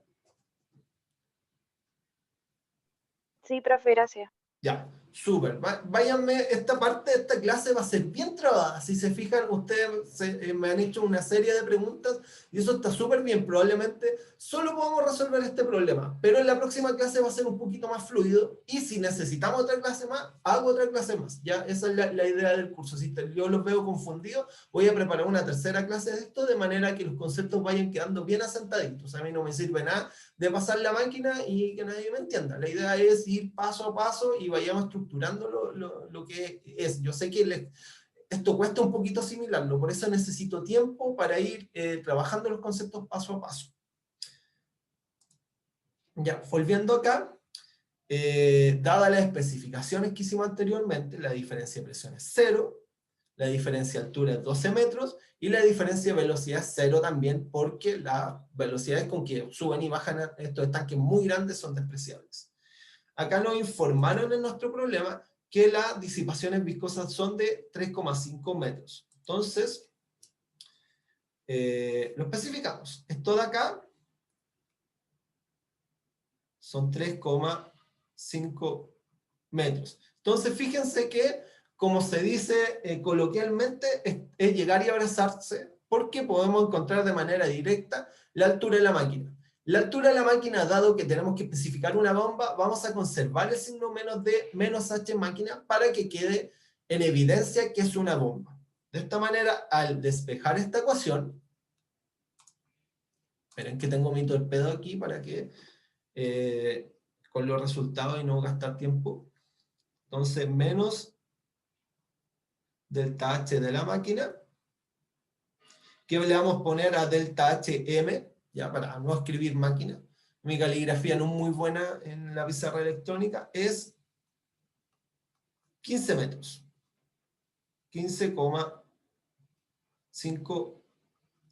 Sí, profe, gracias. Ya. Súper. Váyanme, esta parte de esta clase va a ser bien trabada. Si se fijan, ustedes me han hecho una serie de preguntas y eso está súper bien. Probablemente solo podamos resolver este problema, pero en la próxima clase va a ser un poquito más fluido y si necesitamos otra clase más, hago otra clase más. ¿Ya? Esa es la idea del curso. Si yo los veo confundidos, voy a preparar una tercera clase de esto de manera que los conceptos vayan quedando bien asentaditos. A mí no me sirve nada de pasar la máquina y que nadie me entienda. La idea es ir paso a paso y vayamos estructurando lo que es. Yo sé que esto cuesta un poquito asimilarlo, por eso necesito tiempo para ir trabajando los conceptos paso a paso. Ya, volviendo acá, dadas las especificaciones que hicimos anteriormente, la diferencia de presión es 0, la diferencia de altura es 12 metros, y la diferencia de velocidad es 0 también, porque las velocidades con que suben y bajan estos estanques muy grandes son despreciables. Acá nos informaron en nuestro problema que las disipaciones viscosas son de 3,5 metros. Entonces, lo especificamos. Esto de acá son 3,5 metros. Entonces, fíjense que, como se dice coloquialmente, es llegar y abrazarse, porque podemos encontrar de manera directa la altura de la máquina. La altura de la máquina, dado que tenemos que especificar una bomba, vamos a conservar el signo menos h máquina para que quede en evidencia que es una bomba. De esta manera, al despejar esta ecuación, esperen que tengo mi torpedo aquí para que con los resultados y no gastar tiempo. Entonces, menos delta H de la máquina, que le vamos a poner a delta HM, ya para no escribir máquina. Mi caligrafía no es muy buena en la pizarra electrónica, es 15 metros. 15,5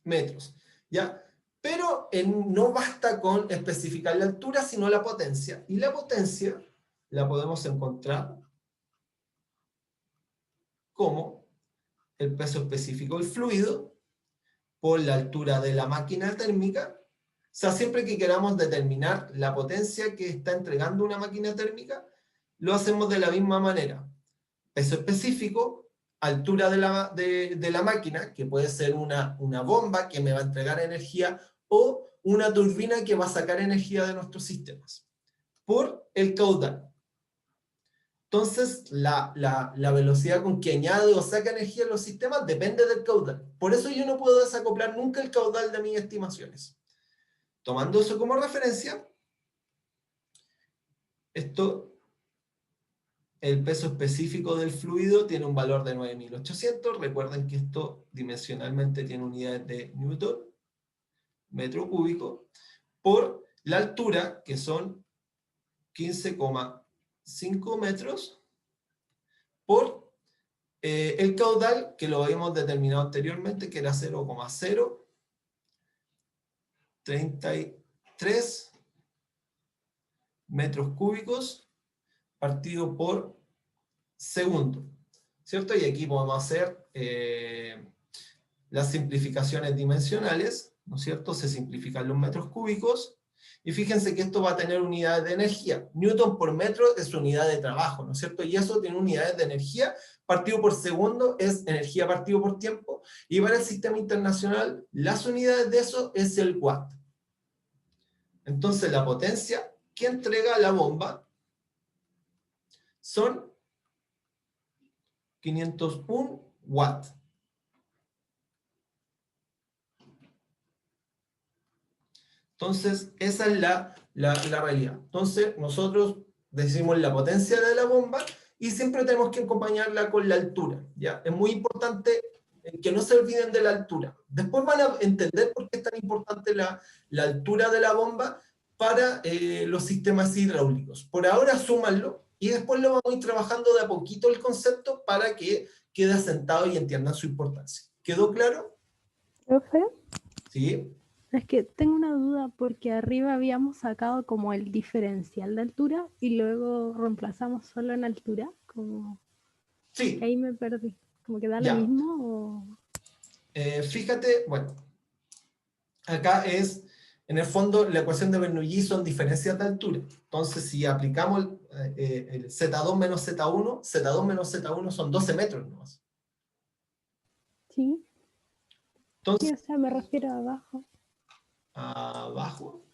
metros. ¿Ya? Pero no basta con especificar la altura, sino la potencia. Y la potencia la podemos encontrar como el peso específico del fluido por la altura de la máquina térmica. O sea, siempre que queramos determinar la potencia que está entregando una máquina térmica, lo hacemos de la misma manera. Peso específico, altura de la máquina, que puede ser una bomba que me va a entregar energía, o una turbina que va a sacar energía de nuestros sistemas, por el caudal. Entonces, la velocidad con que añade o saca energía en los sistemas depende del caudal. Por eso yo no puedo desacoplar nunca el caudal de mis estimaciones. Tomando eso como referencia, el peso específico del fluido tiene un valor de 9.800. Recuerden que esto dimensionalmente tiene unidades de Newton, metro cúbico, por la altura, que son 15,5 metros, por el caudal, que lo habíamos determinado anteriormente, que era 0,033 metros cúbicos partido por segundo, ¿cierto? Y aquí podemos hacer las simplificaciones dimensionales, ¿no es cierto? Se simplifican los metros cúbicos, y fíjense que esto va a tener unidades de energía. Newton por metro es unidad de trabajo, ¿no es cierto? Y eso tiene unidades de energía, partido por segundo es energía partido por tiempo, y para el sistema internacional, las unidades de eso es el watt. Entonces la potencia que entrega la bomba son 501 watts. Entonces, esa es la realidad. Entonces, nosotros decimos la potencia de la bomba y siempre tenemos que acompañarla con la altura, ¿ya? Es muy importante que no se olviden de la altura. Después van a entender por qué es tan importante la altura de la bomba para los sistemas hidráulicos. Por ahora, súmanlo y después lo vamos a ir trabajando de a poquito el concepto para que quede asentado y entiendan su importancia. ¿Quedó claro? Profe, Sí. es que tengo una duda porque arriba habíamos sacado como el diferencial de altura y luego reemplazamos solo en altura, como Sí. ahí me perdí, como que da Ya. lo mismo o... Fíjate, bueno, acá es En el fondo, la ecuación de Bernoulli son diferencias de altura. Entonces, si aplicamos el Z2 menos Z1, Z2 menos Z1 son 12 metros nomás. Sí, Entonces, sí, o sea, me refiero a abajo. abajo,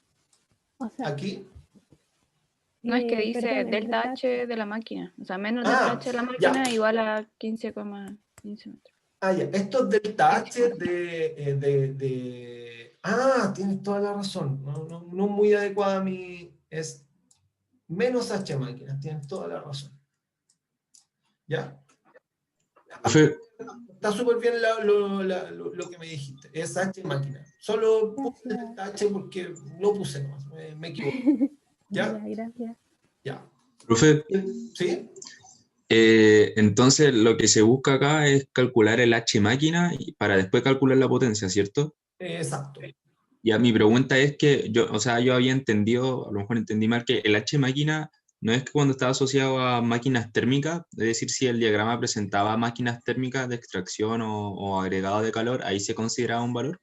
O sea, aquí. No, es que dice perdón, el delta delta H de la máquina. O sea, menos Ah, delta H de la ya. máquina igual a 15,15 metros. Ah, ya. Esto es delta H 15,4. Ah, tienes toda la razón. No muy adecuada es menos H máquinas. Tienes toda la razón. ¿Ya? Profe, Está súper bien lo que me dijiste. Es H máquina. Solo puse Gracias. delta H porque lo puse nomás. Me equivoqué. Ya, ¿Ya? gracias. Ya. profe, ¿Sí? entonces lo que se busca acá es calcular el H máquina para después calcular la potencia, ¿cierto? Exacto. Ya mi pregunta es que yo, o sea, yo había entendido, a lo mejor entendí mal, que el H máquina no es que cuando estaba asociado a máquinas térmicas, es decir, si el diagrama presentaba máquinas térmicas de extracción o agregado de calor, ahí se consideraba un valor.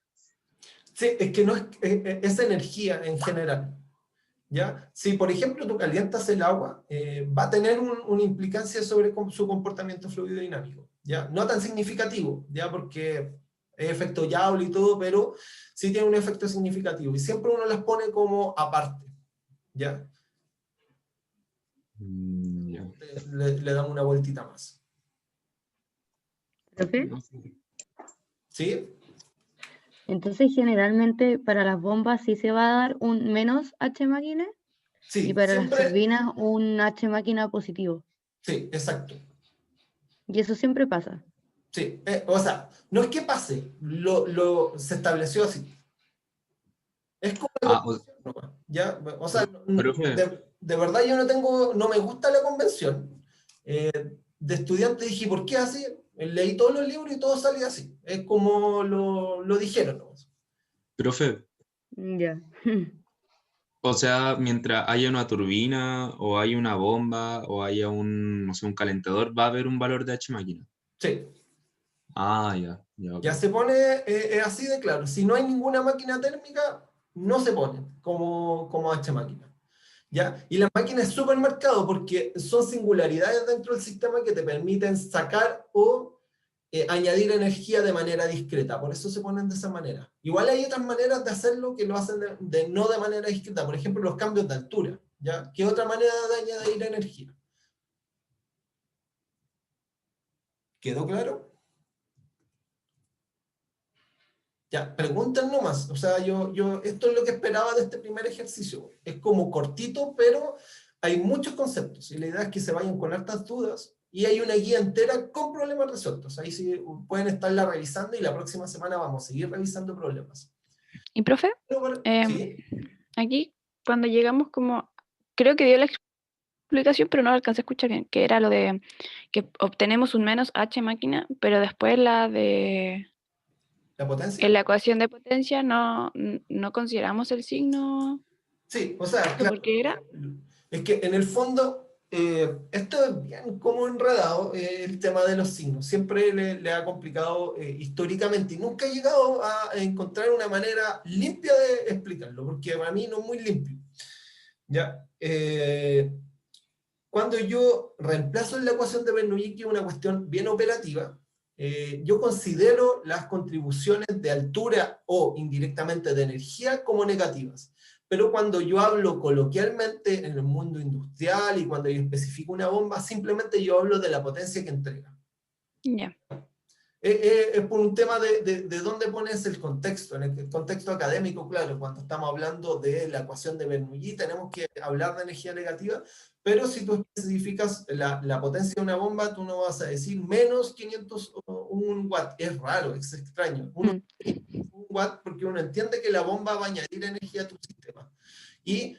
Sí, es que no es energía en general. ¿Ya? Si, por ejemplo, tú calientas el agua, va a tener una implicancia sobre su comportamiento fluidodinámico, ¿ya? No tan significativo, ¿ya? Porque es efecto Joule y todo, pero sí tiene un efecto significativo. Y siempre uno las pone como aparte, ¿ya? Ya. Le damos una vueltita más. ¿Profe? ¿Sí? Entonces, generalmente para las bombas sí se va a dar un menos H máquina y Sí, para las siempre, turbinas un H máquina positivo. sí, exacto. Y eso siempre pasa. Sí, o sea, no es que pase, se estableció así. Es como la Ah, convención nomás, ¿ya? O sea, profe, de verdad yo no me gusta la convención. De estudiante dije, ¿por qué así? Leí todos los libros y todo salía así. Es como lo dijeron nomás. profe, Ya. o sea, mientras haya una turbina o haya una bomba o haya un, no sé, un calentador, va a haber un valor de H máquina. Sí, Ah, ya, ok. ya se pone así de claro. Si no hay ninguna máquina térmica, no se pone como H máquina. ¿Ya? Y la máquina es supermercado porque son singularidades dentro del sistema que te permiten sacar o añadir energía de manera discreta. Por eso se ponen de esa manera. Igual hay otras maneras de hacerlo que lo hacen no de manera discreta. Por ejemplo, los cambios de altura. ¿Ya? ¿Qué otra manera de añadir energía? ¿Quedó claro? Ya, pregunten nomás. O sea, esto es lo que esperaba de este primer ejercicio. Es como cortito, pero hay muchos conceptos. Y la idea es que se vayan con hartas dudas. Y hay una guía entera con problemas resueltos. Ahí sí pueden estarla revisando y la próxima semana vamos a seguir revisando problemas. Y profe, Sí, aquí cuando llegamos como, creo que dio la explicación, pero no la alcancé a escuchar bien, que era lo de que obtenemos un menos H máquina, pero después la potencia. en la ecuación de potencia no consideramos el signo. Sí, o sea, ¿Esto claro. por qué era? Es que en el fondo, esto es bien como enredado, el tema de los signos. Siempre le ha complicado históricamente y nunca he llegado a encontrar una manera limpia de explicarlo, porque para mí no es muy limpio. ¿Ya? Cuando yo reemplazo en la ecuación de Bernoulli, que es una cuestión bien operativa, yo considero las contribuciones de altura o indirectamente de energía como negativas. Pero cuando yo hablo coloquialmente en el mundo industrial y cuando yo especifico una bomba, simplemente yo hablo de la potencia que entrega. Ya. Es por un tema de dónde pones el contexto. En el contexto académico, claro, cuando estamos hablando de la ecuación de Bernoulli, tenemos que hablar de energía negativa, pero si tú especificas la potencia de una bomba, tú no vas a decir menos 501 watts. Es raro, es extraño. Un watt porque uno entiende que la bomba va a añadir energía a tu sistema. Y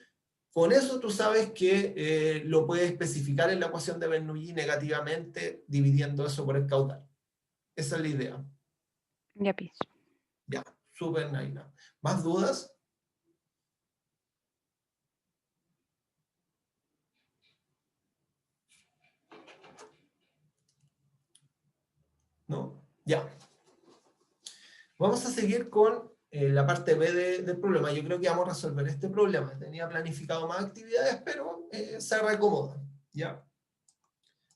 con eso tú sabes que lo puedes especificar en la ecuación de Bernoulli negativamente, dividiendo eso por el caudal. Esa es la idea. Ya pienso. Ya, súper Naila. ¿Más dudas? ¿No? Ya. Vamos a seguir con la parte B del problema. Yo creo que vamos a resolver este problema. Tenía planificado más actividades, pero se reacomodan, ¿ya?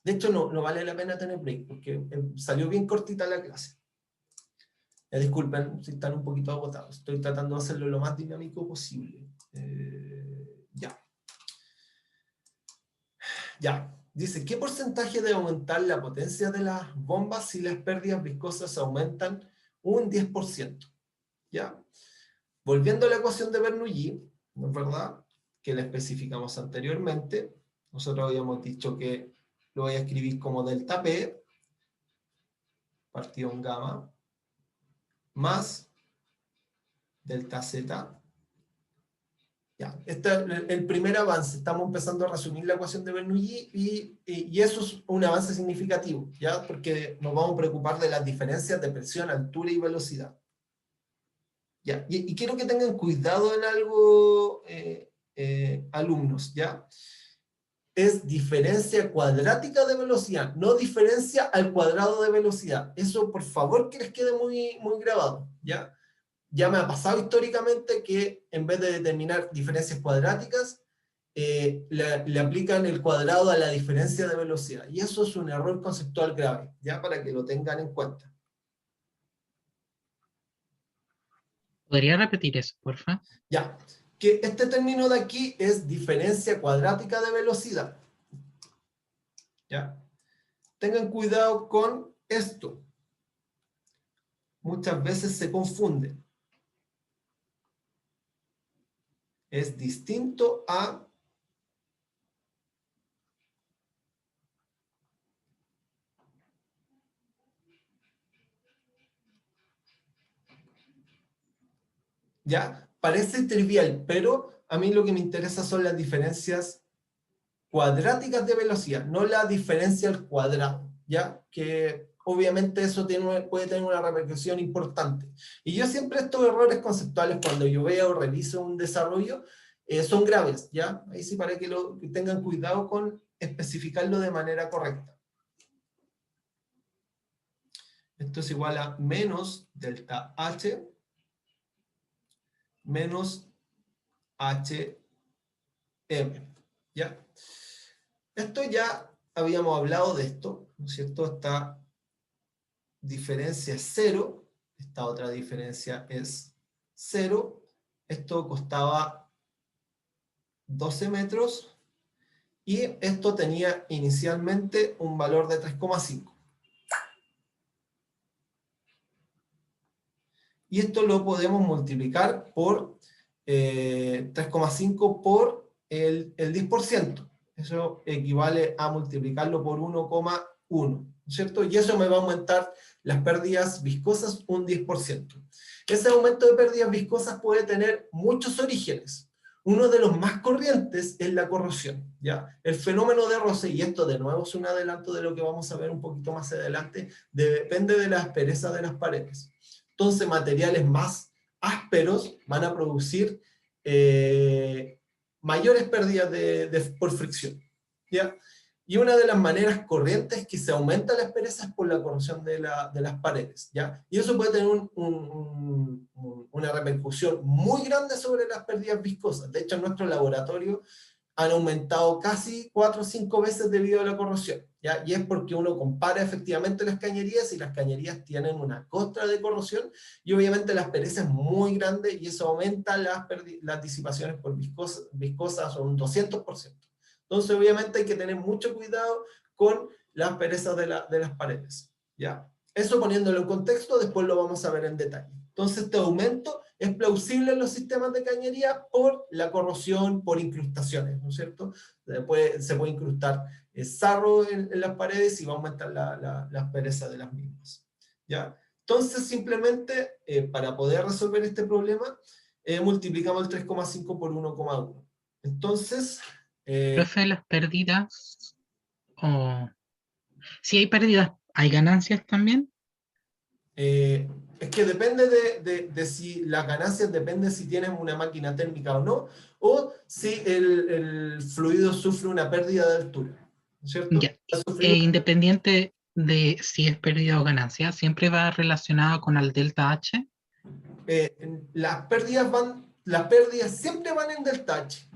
De hecho, no vale la pena tener break, porque salió bien cortita la clase. Disculpen si están un poquito agotados. Estoy tratando de hacerlo lo más dinámico posible. Ya. Ya. Dice, ¿qué porcentaje debe aumentar la potencia de las bombas si las pérdidas viscosas aumentan un 10%? ¿Ya? Volviendo a la ecuación de Bernoulli, ¿no es verdad? Que la especificamos anteriormente. Nosotros habíamos dicho que lo voy a escribir como delta P, partido en gamma, más delta Z. Ya, este es el primer avance. Estamos empezando a resumir la ecuación de Bernoulli y eso es un avance significativo, ¿ya? Porque nos vamos a preocupar de las diferencias de presión, altura y velocidad. Ya, y quiero que tengan cuidado en algo, alumnos, ¿ya? Es diferencia cuadrática de velocidad, no diferencia al cuadrado de velocidad. Eso, por favor, que les quede muy, muy grabado, ¿ya? Ya me ha pasado históricamente que en vez de determinar diferencias cuadráticas, le aplican el cuadrado a la diferencia de velocidad. Y eso es un error conceptual grave, ¿ya? Para que lo tengan en cuenta. ¿Podría repetir eso, porfa? Ya, que este término de aquí es diferencia cuadrática de velocidad. ¿Ya? Tengan cuidado con esto. Muchas veces se confunde. Es distinto a ¿ya? Parece trivial, pero a mí lo que me interesa son las diferencias cuadráticas de velocidad, no la diferencia al cuadrado, ¿ya? Que obviamente eso puede tener una repercusión importante. Y yo siempre estos errores conceptuales, cuando yo veo o reviso un desarrollo, son graves, ¿ya? Ahí sí para que tengan cuidado con especificarlo de manera correcta. Esto es igual a menos delta H menos HM, ¿ya? Esto ya habíamos hablado de esto, ¿no es cierto? Esta diferencia es 0, esta otra diferencia es 0, esto costaba 12 metros, y esto tenía inicialmente un valor de 3,5. Y esto lo podemos multiplicar por 3,5 por el 10%. Eso equivale a multiplicarlo por 1,1, ¿no es cierto? Y eso me va a aumentar las pérdidas viscosas un 10%. Ese aumento de pérdidas viscosas puede tener muchos orígenes. Uno de los más corrientes es la corrosión, ¿ya? El fenómeno de roce, y esto de nuevo es un adelanto de lo que vamos a ver un poquito más adelante, depende de la aspereza de las paredes. Entonces, materiales más ásperos van a producir mayores pérdidas por fricción, ¿ya? Y una de las maneras corrientes es que se aumenta la aspereza es por la corrosión de las paredes, ¿ya? Y eso puede tener una repercusión muy grande sobre las pérdidas viscosas. De hecho, en nuestro laboratorio han aumentado casi 4 o 5 veces debido a la corrosión, ¿ya? Y es porque uno compara efectivamente las cañerías, y las cañerías tienen una costra de corrosión, y obviamente la aspereza es muy grande, y eso aumenta las disipaciones por viscosas un 200%. Entonces obviamente hay que tener mucho cuidado con la aspereza de las paredes, ¿ya? Eso poniéndolo en contexto, después lo vamos a ver en detalle. Entonces este aumento es plausible en los sistemas de cañería por la corrosión, por incrustaciones, ¿no es cierto? Se puede incrustar sarro en las paredes y va a aumentar la aspereza de las mismas, ¿ya? Entonces simplemente para poder resolver este problema multiplicamos el 3,5 por 1,1. Entonces... Profe, las pérdidas, si hay pérdidas, ¿hay ganancias también? Es que depende de si las ganancias depende si tienes una máquina térmica o no, o si el fluido sufre una pérdida de altura, ¿cierto? Ya. Independiente de si es pérdida o ganancia, ¿siempre va relacionado con el delta H? las pérdidas siempre van en delta H.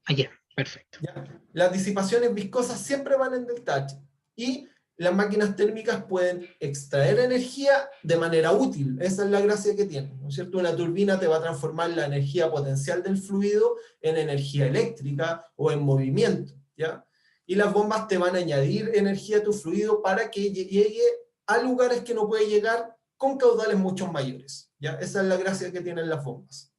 Ah, ya, perfecto. ¿Ya? Las disipaciones viscosas siempre van en delta H. Y las máquinas térmicas pueden extraer energía de manera útil. Esa es la gracia que tienen, ¿no es cierto? Una turbina te va a transformar la energía potencial del fluido en energía eléctrica o en movimiento, ¿ya? Y las bombas te van a añadir energía a tu fluido para que llegue a lugares que no puede llegar con caudales mucho mayores, ¿ya? Esa es la gracia que tienen las bombas.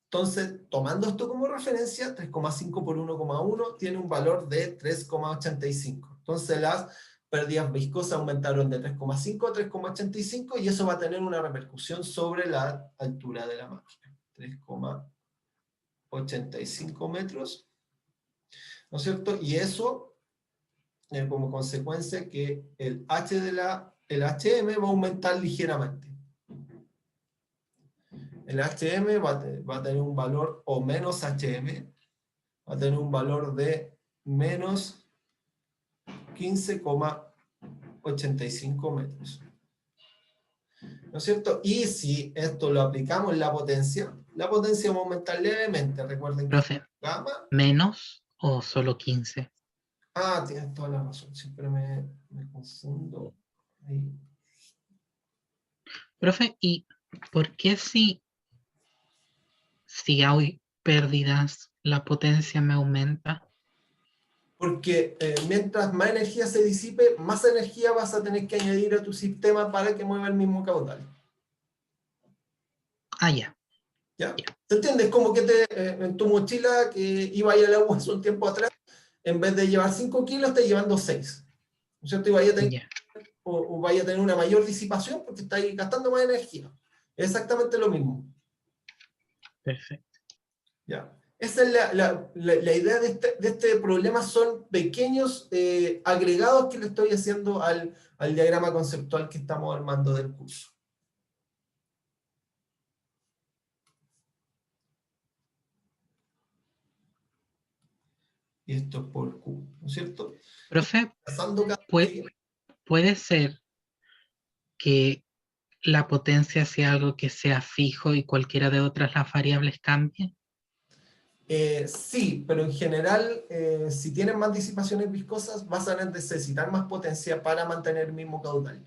Entonces, tomando esto como referencia, 3,5 por 1,1 tiene un valor de 3,85. Entonces, las pérdidas viscosas aumentaron de 3,5 a 3,85 y eso va a tener una repercusión sobre la altura de la máquina. 3,85 metros, ¿no es cierto? Y eso, como consecuencia, que el HM va a aumentar ligeramente. El HM va a tener un valor, o menos HM, va a tener un valor de menos 15,85 metros. ¿No es cierto? Y si esto lo aplicamos en la potencia va a aumentar levemente. Recuerden que Profe, gamma... ¿menos o solo 15? Ah, tienes toda la razón. Siempre me confundo. Ahí. Profe, ¿y por qué si hay pérdidas, la potencia me aumenta? Porque mientras más energía se disipe, más energía vas a tener que añadir a tu sistema para que mueva el mismo caudal. Ah, ya. ¿Ya? ¿Te entiendes? Como que en tu mochila que iba a ir al agua hace un tiempo atrás, en vez de llevar 5 kilos, estás llevando 6. ¿No es cierto? Y vaya a tener, Ya. o vaya a tener una mayor disipación porque estáis gastando más energía. Es exactamente lo mismo. Perfecto. ¿Ya? Esa es la idea de este problema. Son pequeños agregados que le estoy haciendo al diagrama conceptual que estamos armando del curso. Y esto es por Q, ¿no es cierto? Profe, Pasando cada ¿puede ser que la potencia sea algo que sea fijo y cualquiera de otras las variables cambie? Sí, pero en general, si tienes más disipaciones viscosas, vas a necesitar más potencia para mantener el mismo caudal.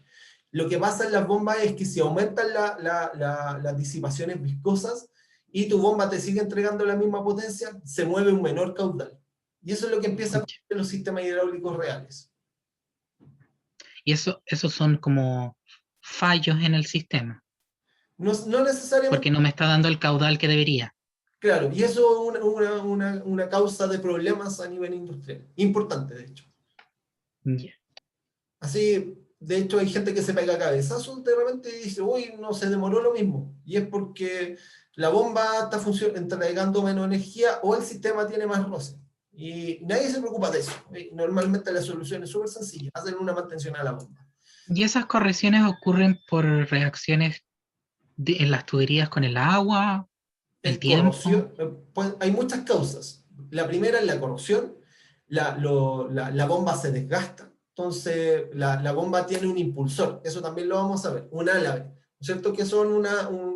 Lo que pasa en las bombas es que si aumentan las disipaciones viscosas y tu bomba te sigue entregando la misma potencia, se mueve un menor caudal. Y eso es lo que empieza a pasar en los sistemas hidráulicos reales. Y esos son como fallos en el sistema, No necesariamente... porque no me está dando el caudal que debería. Claro, y eso es una causa de problemas a nivel industrial. Importante, de hecho. Yeah. Así, de hecho, hay gente que se pega cabezazos de repente y dice, uy, no, se demoró lo mismo. Y es porque la bomba está entregando menos energía o el sistema tiene más roce. Y nadie se preocupa de eso. Normalmente la solución es súper sencilla, hacer una mantención a la bomba. ¿Y esas correcciones ocurren por reacciones en las tuberías con el agua, el tiempo? Pues, hay muchas causas. La primera es la corrosión. La bomba se desgasta. Entonces, la bomba tiene un impulsor. Eso también lo vamos a ver. Un álabe, ¿no es cierto? Que son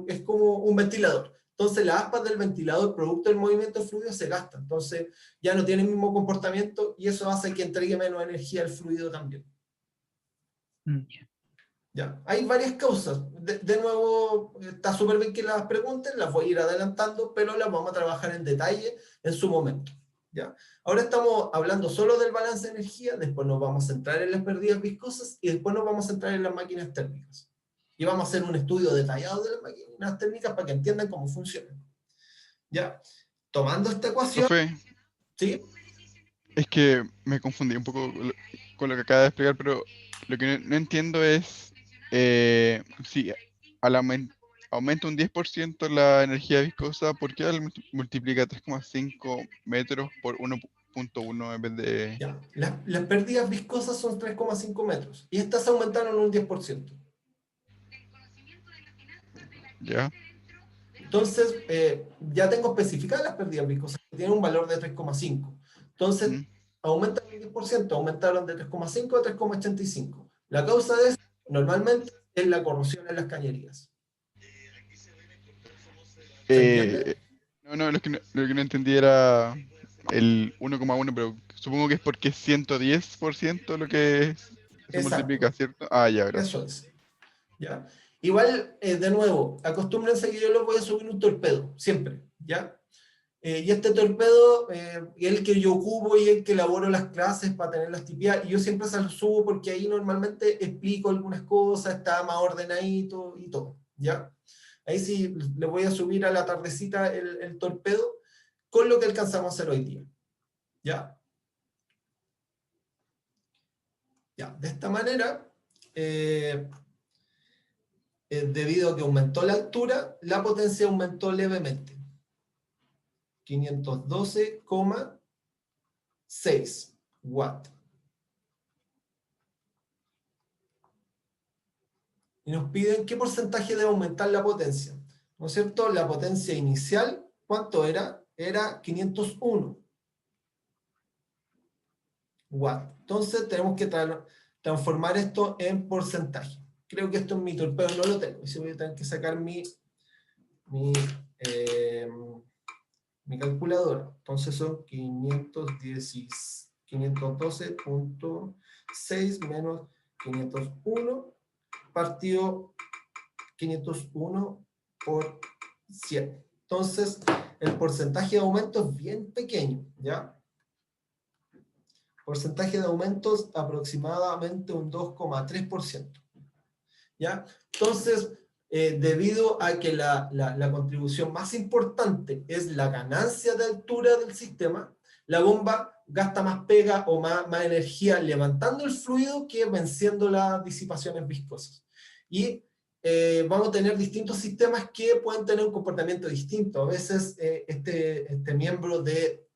es como un ventilador. Entonces, las aspas del ventilador, producto del movimiento de fluido, se gastan. Entonces, ya no tiene el mismo comportamiento y eso hace que entregue menos energía al fluido también. Yeah. Ya, hay varias causas. De nuevo, está súper bien que las pregunten, las voy a ir adelantando, pero las vamos a trabajar en detalle en su momento. ¿Ya? Ahora estamos hablando solo del balance de energía, después nos vamos a centrar en las pérdidas viscosas y después nos vamos a centrar en las máquinas térmicas. Y vamos a hacer un estudio detallado de las máquinas térmicas para que entiendan cómo funcionan. ¿Ya? Tomando esta ecuación... Profe, ¿sí? es que me confundí un poco con lo que acaba de explicar, pero lo que no entiendo es si al aumenta un 10% la energía viscosa, ¿por qué multiplica 3,5 metros por 1,1 en vez de...? Ya. Las pérdidas viscosas son 3,5 metros y estas aumentaron un 10%. ¿Ya? Entonces, ya tengo especificadas las pérdidas viscosas, que tienen un valor de 3,5. Entonces, aumentan el 10%, aumentaron de 3,5 a 3,85. La causa de eso, normalmente, es la corrosión en las cañerías. ¿Se entiende? No, lo que no entendí era el 1,1, pero supongo que es porque es 110% lo que se multiplica, Exacto, ¿cierto? Ah, ya, gracias. eso es. ¿Ya? Igual, de nuevo, acostúmbrense que yo les voy a subir un torpedo, siempre, ¿ya? Y este torpedo, el que yo ocupo y el que elaboro las clases para tener las tipias, y yo siempre se los subo porque ahí normalmente explico algunas cosas, está más ordenadito y todo, ¿ya? Ahí sí le voy a subir a la tardecita el torpedo con lo que alcanzamos a hacer hoy día, ¿ya? Ya, de esta manera, debido a que aumentó la altura, la potencia aumentó levemente. 512,6 watts. Y nos piden qué porcentaje debe aumentar la potencia. ¿No es cierto? La potencia inicial, ¿cuánto era? Era 501 watts. Entonces tenemos que transformar esto en porcentaje. Creo que esto en mi torpedo no lo tengo. Y voy a tener que sacar mi calculadora. Entonces son 512.6 menos 501 partido 501 por 100. Entonces, el porcentaje de aumento es bien pequeño, ¿ya? Porcentaje de aumentos aproximadamente un 2,3%. ¿Ya? Entonces, debido a que la contribución más importante es la ganancia de altura del sistema, la bomba gasta más pega o más energía levantando el fluido que venciendo las disipaciones viscosas. Y vamos a tener distintos sistemas que pueden tener un comportamiento distinto. A veces este miembro de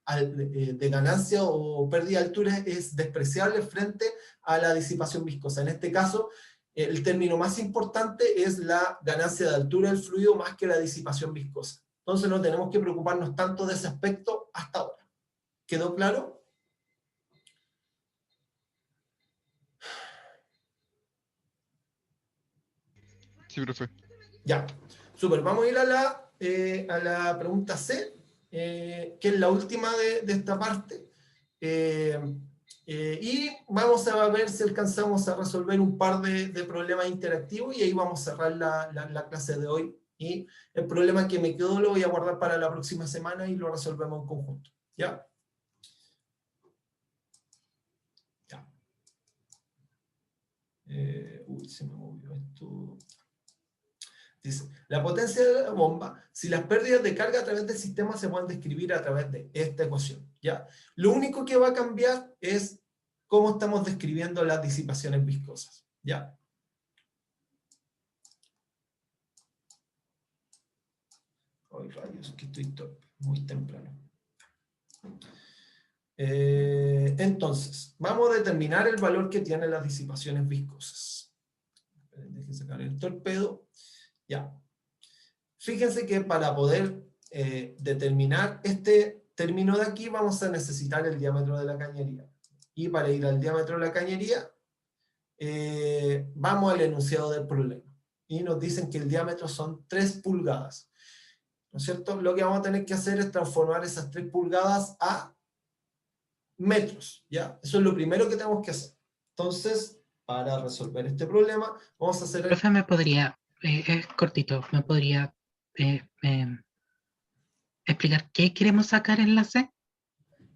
ganancia o pérdida de altura es despreciable frente a la disipación viscosa. En este caso, el término más importante es la ganancia de altura del fluido más que la disipación viscosa. Entonces no tenemos que preocuparnos tanto de ese aspecto hasta ahora. ¿Quedó claro? Sí, profe. Ya, súper. Vamos a ir a la pregunta C, que es la última de esta parte. Y vamos a ver si alcanzamos a resolver un par de problemas interactivos y ahí vamos a cerrar la clase de hoy. Y el problema que me quedó lo voy a guardar para la próxima semana y lo resolvemos en conjunto. ¿Ya? Ya. Se me movió esto. Dice, la potencia de la bomba, si las pérdidas de carga a través del sistema se pueden describir a través de esta ecuación. ¿Ya? Lo único que va a cambiar es cómo estamos describiendo las disipaciones viscosas. ¿Ya? Ay, rayos, que estoy muy temprano. Entonces, vamos a determinar el valor que tienen las disipaciones viscosas. Dejen sacar el torpedo. Ya. Fíjense que para poder determinar este término de aquí vamos a necesitar el diámetro de la cañería. Y para ir al diámetro de la cañería, vamos al enunciado del problema. Y nos dicen que el diámetro son 3 pulgadas. ¿No es cierto? Lo que vamos a tener que hacer es transformar esas 3 pulgadas a metros. ¿Ya? Eso es lo primero que tenemos que hacer. Entonces, para resolver este problema, vamos a hacer... Profe, me podría, es cortito, me podría explicar qué queremos sacar en la C.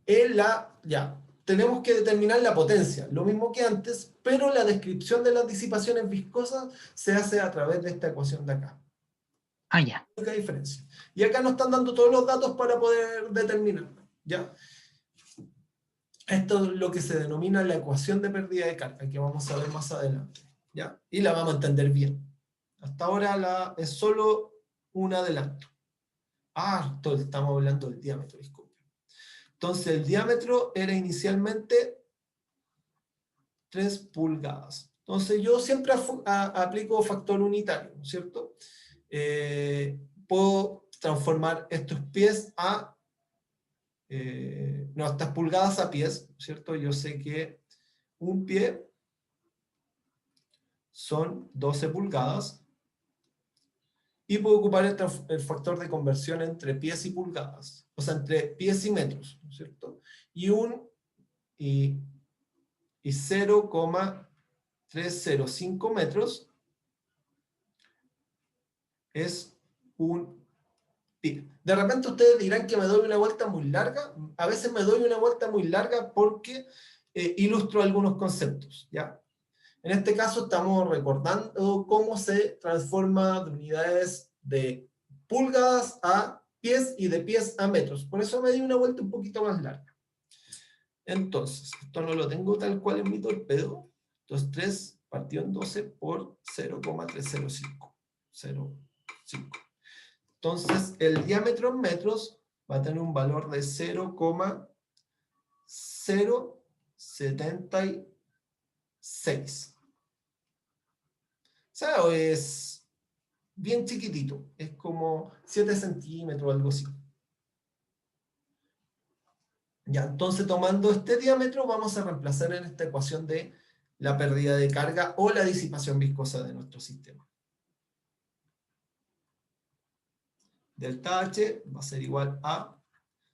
Ya, tenemos que determinar la potencia, lo mismo que antes, pero la descripción de las disipaciones viscosas se hace a través de esta ecuación de acá. Ah, ya. ¿Qué diferencia? Y acá nos están dando todos los datos para poder determinarlo, ¿ya? Esto es lo que se denomina la ecuación de pérdida de carga, que vamos a ver más adelante, ¿ya? Y la vamos a entender bien. Hasta ahora es solo un adelanto. Estamos hablando del diámetro, disculpe. Entonces el diámetro era inicialmente 3 pulgadas. Entonces yo siempre aplico factor unitario, ¿no es cierto? Puedo transformar estos pies estas pulgadas a pies, ¿no es cierto? Yo sé que un pie son 12 pulgadas y puedo ocupar el factor de conversión entre pies y pulgadas, o sea, entre pies y metros, ¿no es cierto? Y 0,305 metros es un pie. De repente ustedes dirán que me doy una vuelta muy larga. A veces me doy una vuelta muy larga porque ilustro algunos conceptos, ¿ya? En este caso estamos recordando cómo se transforma de unidades de pulgadas a pies y de pies a metros. Por eso me di una vuelta un poquito más larga. Entonces, esto no lo tengo tal cual en mi torpedo. Entonces 3 partido en 12 por 0,305. 0,5. Entonces, el diámetro en metros va a tener un valor de 0,076. O sea, es bien chiquitito. Es como 7 centímetros o algo así. Ya, entonces tomando este diámetro vamos a reemplazar en esta ecuación de la pérdida de carga o la disipación viscosa de nuestro sistema. Delta H va a ser igual a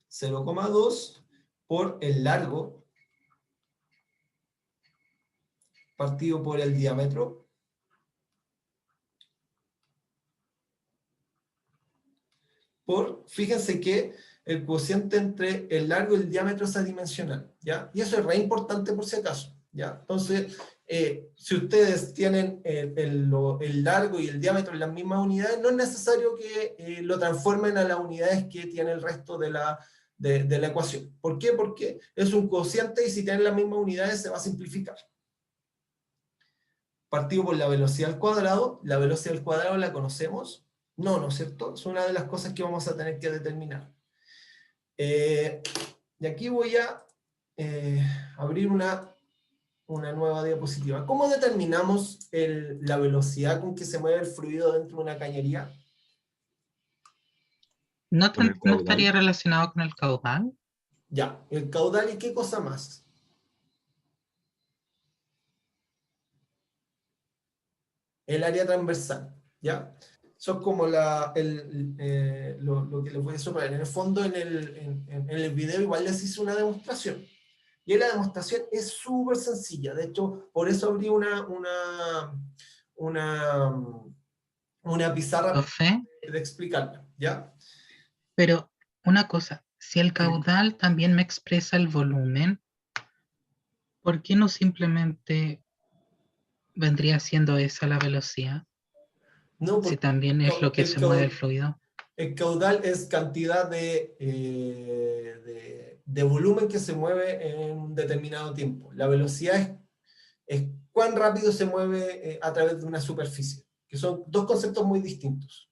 0,2 por el largo partido por el diámetro fíjense que el cociente entre el largo y el diámetro es adimensional, ¿ya? Y eso es re importante por si acaso, ¿ya? Entonces, si ustedes tienen el largo y el diámetro en las mismas unidades, no es necesario que lo transformen a las unidades que tiene el resto de la ecuación. ¿Por qué? Porque es un cociente y si tienen las mismas unidades se va a simplificar. Partido por la velocidad al cuadrado. La velocidad al cuadrado la conocemos. No, ¿no es cierto? Es una de las cosas que vamos a tener que determinar. Y aquí voy a abrir una nueva diapositiva. ¿Cómo determinamos la velocidad con que se mueve el fluido dentro de una cañería? ¿No, Con el no caudal. estaría relacionado con el caudal? Ya, el caudal y qué cosa más. El área transversal, ¿ya? Eso es como lo que les voy a suponer. En el fondo, en el video igual les hice una demostración. Y la demostración es súper sencilla. De hecho, por eso abrí una pizarra Profe, de explicarla, ¿ya? pero una cosa, si el caudal también me expresa el volumen, ¿por qué no simplemente vendría siendo esa la velocidad? No, Si porque también es lo que se mueve el fluido. el caudal es cantidad de volumen que se mueve en un determinado tiempo. La velocidad es cuán rápido se mueve a través de una superficie, que son dos conceptos muy distintos.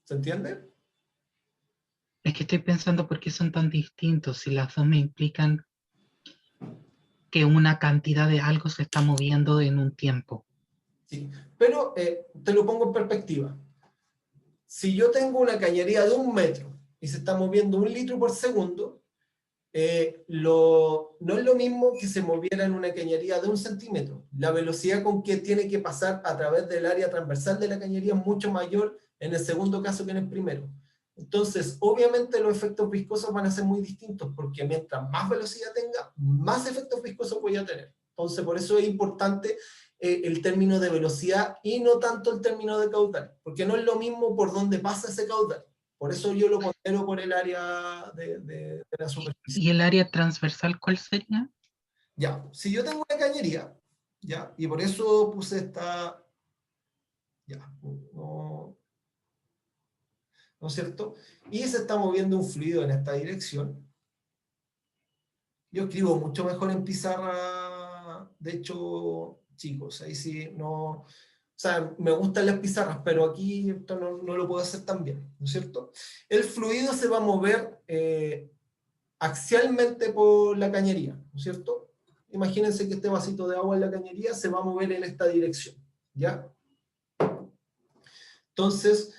¿Se entiende? Es que estoy pensando por qué son tan distintos si las dos me implican que una cantidad de algo se está moviendo en un tiempo. Sí, pero te lo pongo en perspectiva. Si yo tengo una cañería de 1 metro y se está moviendo 1 litro por segundo, no es lo mismo que se moviera en una cañería de 1 centímetro. La velocidad con que tiene que pasar a través del área transversal de la cañería es mucho mayor en el segundo caso que en el primero. Entonces, obviamente los efectos viscosos van a ser muy distintos, porque mientras más velocidad tenga, más efectos viscosos voy a tener. Entonces, por eso es importante el término de velocidad y no tanto el término de caudal, porque no es lo mismo por dónde pasa ese caudal. Por eso yo lo pondero por el área de la superficie. ¿Y el área transversal cuál sería? Ya, si yo tengo una cañería, ya, y por eso puse esta, ya, ¿no es cierto? Y se está moviendo un fluido en esta dirección. Yo escribo mucho mejor en pizarra, de hecho, chicos, ahí sí no... O sea, me gustan las pizarras, pero aquí esto no lo puedo hacer tan bien, ¿no es cierto? El fluido se va a mover axialmente por la cañería, ¿no es cierto? Imagínense que este vasito de agua en la cañería se va a mover en esta dirección, ¿ya? Entonces,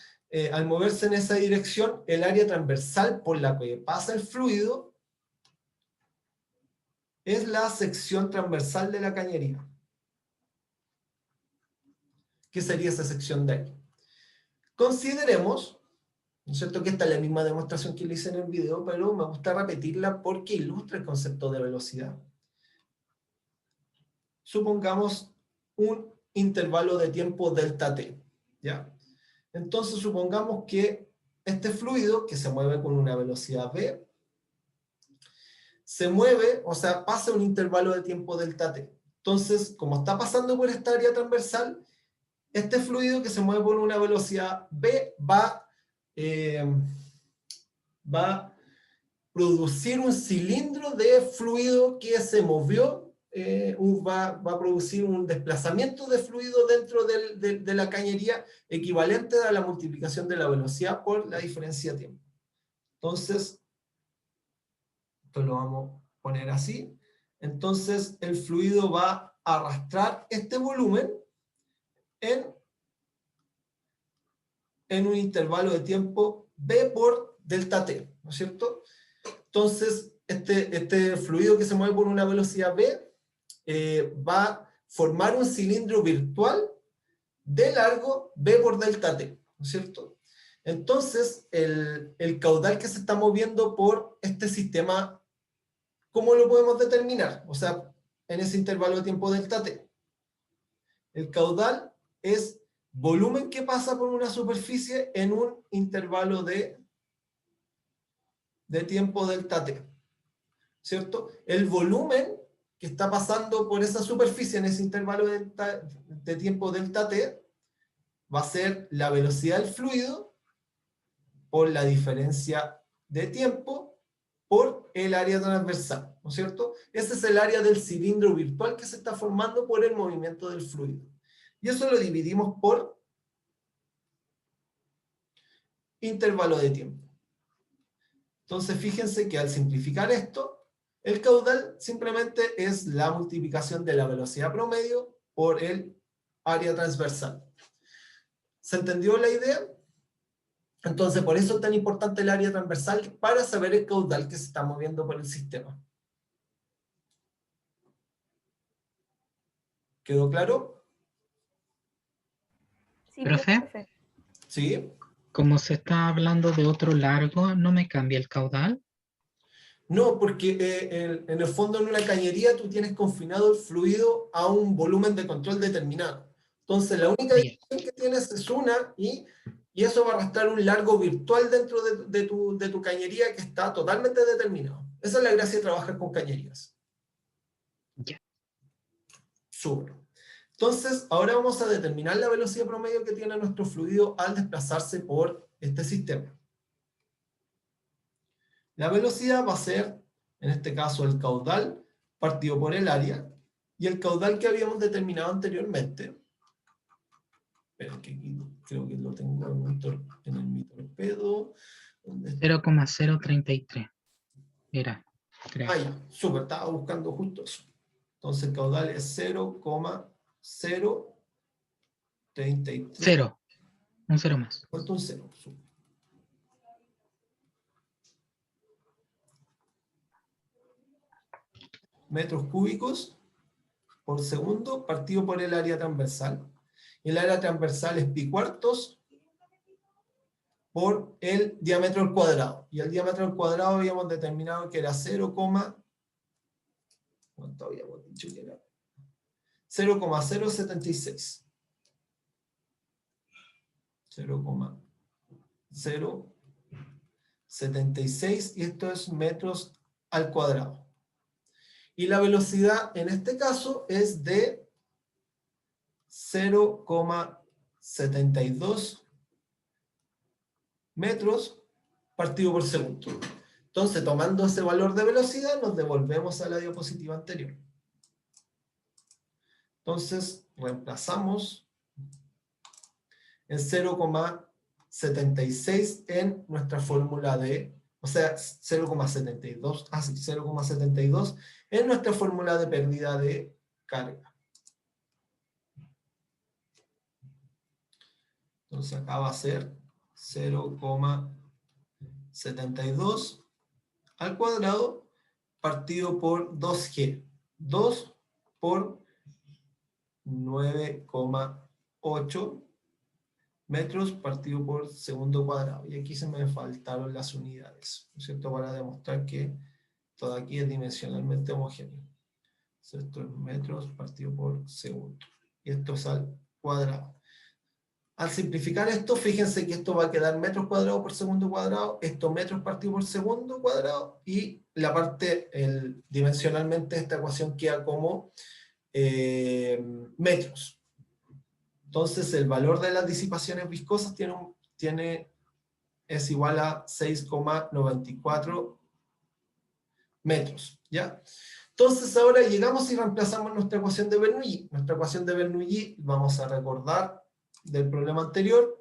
al moverse en esa dirección, el área transversal por la que pasa el fluido es la sección transversal de la cañería. que sería esa sección de ahí. Consideremos, ¿no es cierto?, que esta es la misma demostración que le hice en el video, pero me gusta repetirla porque ilustra el concepto de velocidad. Supongamos un intervalo de tiempo delta t, ¿ya? Entonces supongamos que este fluido, que se mueve con una velocidad v, se mueve, o sea, pasa un intervalo de tiempo delta t. Entonces, como está pasando por esta área transversal, este fluido que se mueve por una velocidad v va a producir un cilindro de fluido que se movió, va a producir un desplazamiento de fluido dentro de la cañería equivalente a la multiplicación de la velocidad por la diferencia de tiempo. Entonces, esto lo vamos a poner así. Entonces, el fluido va a arrastrar este volumen en un intervalo de tiempo v por delta t, ¿no es cierto? Entonces, este fluido que se mueve por una velocidad v va a formar un cilindro virtual de largo v por delta t, ¿no es cierto? Entonces, el caudal que se está moviendo por este sistema, ¿cómo lo podemos determinar? O sea, en ese intervalo de tiempo delta t. El caudal es volumen que pasa por una superficie en un intervalo de tiempo delta t, ¿cierto? El volumen que está pasando por esa superficie en ese intervalo de tiempo delta t va a ser la velocidad del fluido por la diferencia de tiempo por el área transversal, ¿no es cierto? Ese es el área del cilindro virtual que se está formando por el movimiento del fluido. Y eso lo dividimos por intervalo de tiempo. Entonces, fíjense que al simplificar esto, el caudal simplemente es la multiplicación de la velocidad promedio por el área transversal. ¿Se entendió la idea? Entonces, por eso es tan importante el área transversal para saber el caudal que se está moviendo por el sistema. ¿Quedó claro? Sí, Profe, ¿Sí? como se está hablando de otro largo, ¿no me cambia el caudal? No, porque en el fondo en una cañería tú tienes confinado el fluido a un volumen de control determinado. Entonces la única dirección que tienes es una y eso va a arrastrar un largo virtual dentro de tu cañería que está totalmente determinado. Esa es la gracia de trabajar con cañerías. Ya. Súper. Entonces, ahora vamos a determinar la velocidad promedio que tiene nuestro fluido al desplazarse por este sistema. La velocidad va a ser, en este caso, el caudal partido por el área, y el caudal que habíamos determinado anteriormente. Espera, que aquí creo que lo tengo en mi torpedo. 0,033. Era, creo. Ah, ya, súper, estaba buscando justo eso. Entonces el caudal es 0,033. 0. Un 0 más. Falta un 0, súper. Metros cúbicos por segundo partido por el área transversal. El área transversal es pi cuartos por el diámetro al cuadrado. Y el diámetro al cuadrado habíamos determinado que era ¿cuánto habíamos dicho que era? 0,076. 0,076 y esto es metros al cuadrado. Y la velocidad en este caso es de 0,72 metros partido por segundo. Entonces, tomando ese valor de velocidad, nos devolvemos a la diapositiva anterior. Entonces, reemplazamos el 0,76 en nuestra fórmula de, o sea, 0,72, así, 0,72 en nuestra fórmula de pérdida de carga. Entonces acá va a ser 0,72 al cuadrado partido por 2G. 2 por 9,8. 8 metros partido por segundo cuadrado. Y aquí se me faltaron las unidades, ¿no es cierto? Para demostrar que todo aquí es dimensionalmente homogéneo. Esto es metros partido por segundo. Y esto es al cuadrado. Al simplificar esto, fíjense que esto va a quedar metros cuadrados por segundo cuadrado, esto metros partido por segundo cuadrado, y la parte, dimensionalmente, esta ecuación queda como metros. Entonces, el valor de las disipaciones viscosas es igual a 6,94 metros, ¿ya? Entonces, ahora llegamos y reemplazamos nuestra ecuación de Bernoulli. Nuestra ecuación de Bernoulli, vamos a recordar del problema anterior,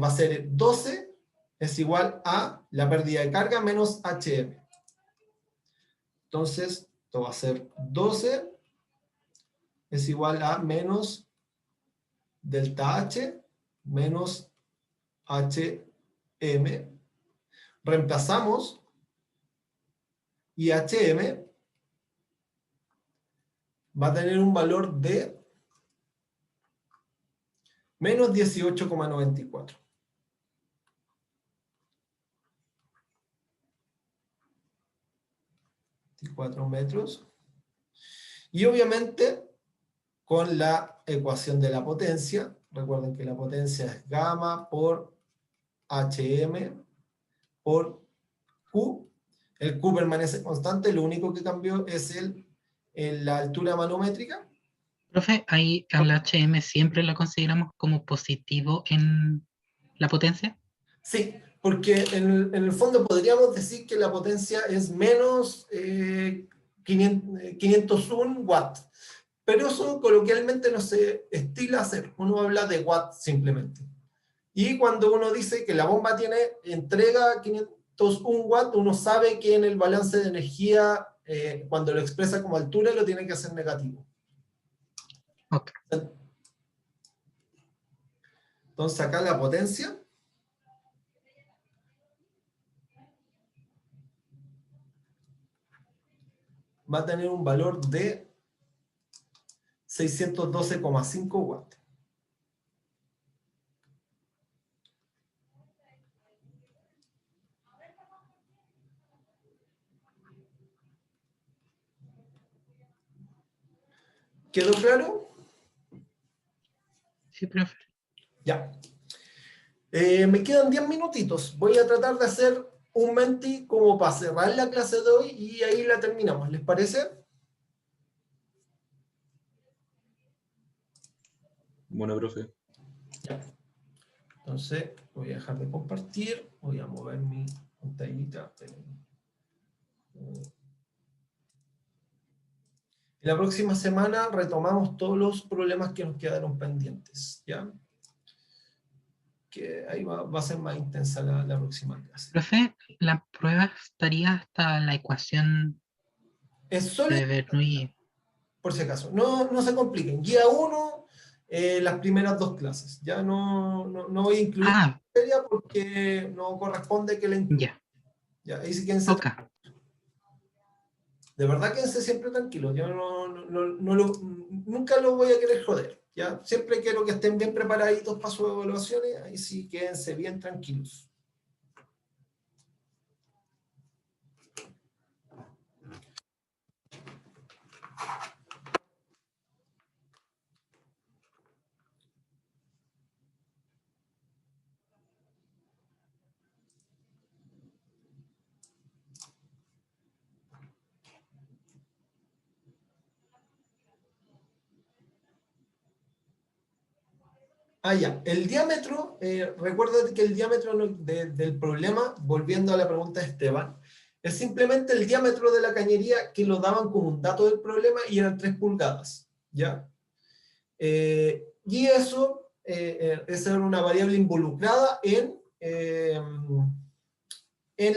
va a ser 12 es igual a la pérdida de carga menos HM. Entonces, esto va a ser 12 es igual a menos delta H menos HM. Reemplazamos y HM va a tener un valor de menos 18,94. 24 metros. Y obviamente, con la ecuación de la potencia, recuerden que la potencia es gamma por HM por Q. El Q permanece constante, lo único que cambió es la altura manométrica. Profe, ahí al HM siempre lo consideramos como positivo en la potencia. Sí, porque en el fondo podríamos decir que la potencia es menos 501 watts, pero eso coloquialmente no se estila hacer, uno habla de watts simplemente. Y cuando uno dice que la bomba entrega 501 watts, uno sabe que en el balance de energía, cuando lo expresa como altura, lo tiene que hacer negativo. Okay. Entonces acá la potencia va a tener un valor de 612,5 watts. ¿Quedó claro? Sí, profe. Ya. Me quedan 10 minutitos. Voy a tratar de hacer un menti como para cerrar la clase de hoy y ahí la terminamos. ¿Les parece? Bueno, profe. Ya. Entonces, voy a dejar de compartir. Voy a mover mi pantallita. La próxima semana retomamos todos los problemas que nos quedaron pendientes, ¿ya? Que ahí va a ser más intensa la próxima clase. Profe, la prueba estaría hasta la ecuación Es solo, de Bernoulli. por si acaso, no se compliquen. Guía 1, las primeras 2 clases. Ya no voy a incluir la materia porque no corresponde que la incluya. Ya, ahí sí quédense tranquilos. De verdad quédense siempre tranquilos. Yo nunca lo voy a querer joder. ¿Ya? Siempre quiero que estén bien preparaditos para sus evaluaciones. Ahí sí quédense bien tranquilos. Ah, ya. El diámetro, recuerda que el diámetro del problema, volviendo a la pregunta de Esteban, es simplemente el diámetro de la cañería que lo daban como un dato del problema y eran 3 pulgadas, ¿ya? Y eso, esa era una variable involucrada en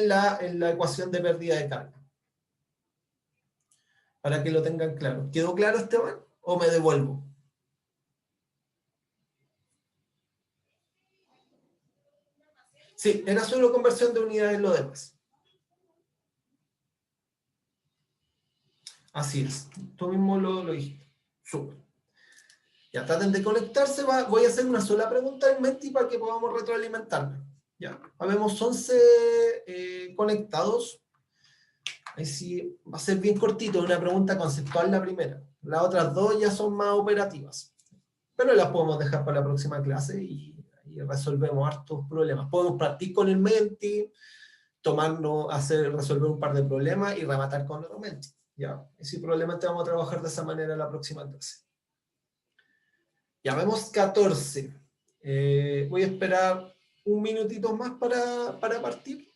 la ecuación de pérdida de carga. Para que lo tengan claro. ¿Quedó claro, Esteban? ¿O me devuelvo? Sí, era solo conversión de unidades lo demás. Así es. Tú mismo lo dijiste. Súper. Ya traten de conectarse, voy a hacer una sola pregunta en Menti para que podamos retroalimentarnos. Ya, habemos 11 conectados. Ahí sí va a ser bien cortito, una pregunta conceptual la primera. Las otras dos ya son más operativas. Pero las podemos dejar para la próxima clase y resolvemos hartos problemas. Podemos partir con el Menti, resolver un par de problemas y rematar con otro Menti. ¿Ya? Y si probablemente vamos a trabajar de esa manera en la próxima clase. Ya vemos 14. Voy a esperar un minutito más para partir.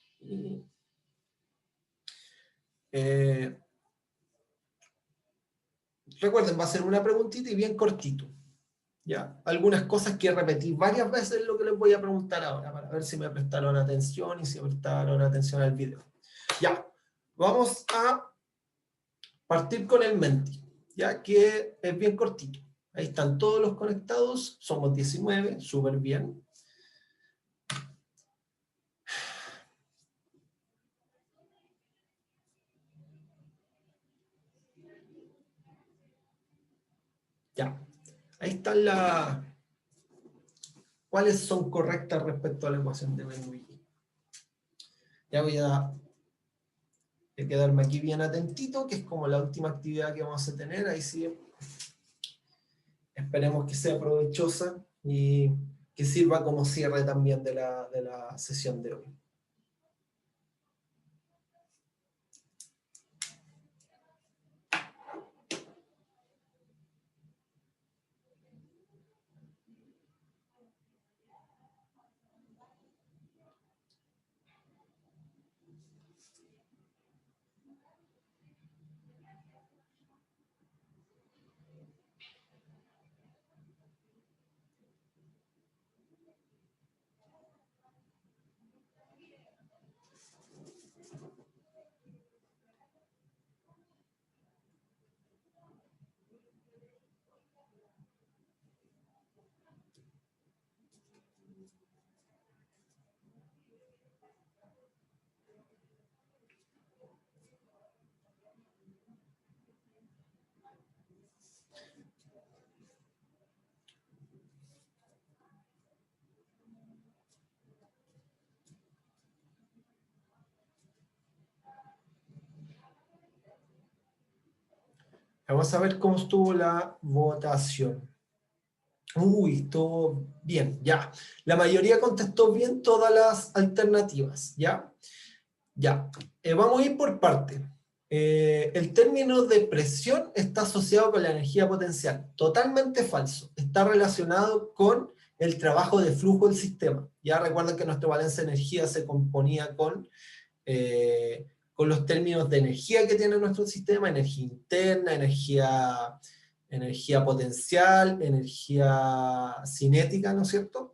Recuerden, va a ser una preguntita y bien cortito. ¿Ya? Algunas cosas que repetí varias veces lo que les voy a preguntar ahora, para ver si me prestaron atención y si me prestaron atención al video. Ya, vamos a partir con el Menti, ya que es bien cortito. Ahí están todos los conectados, somos 19, súper bien. Ya, ahí están ¿cuáles son correctas respecto a la ecuación de Bernoulli? Ya voy a quedarme aquí bien atentito, que es como la última actividad que vamos a tener. Ahí sí, esperemos que sea provechosa y que sirva como cierre también de la sesión de hoy. Vamos a ver cómo estuvo la votación. Uy, estuvo bien, ya. La mayoría contestó bien todas las alternativas, ¿ya? Ya. Vamos a ir por parte. El término de presión está asociado con la energía potencial. Totalmente falso. Está relacionado con el trabajo de flujo del sistema. Ya recuerden que nuestra balanza de energía se componía con los términos de energía que tiene nuestro sistema: energía interna, energía potencial, energía cinética, ¿no es cierto?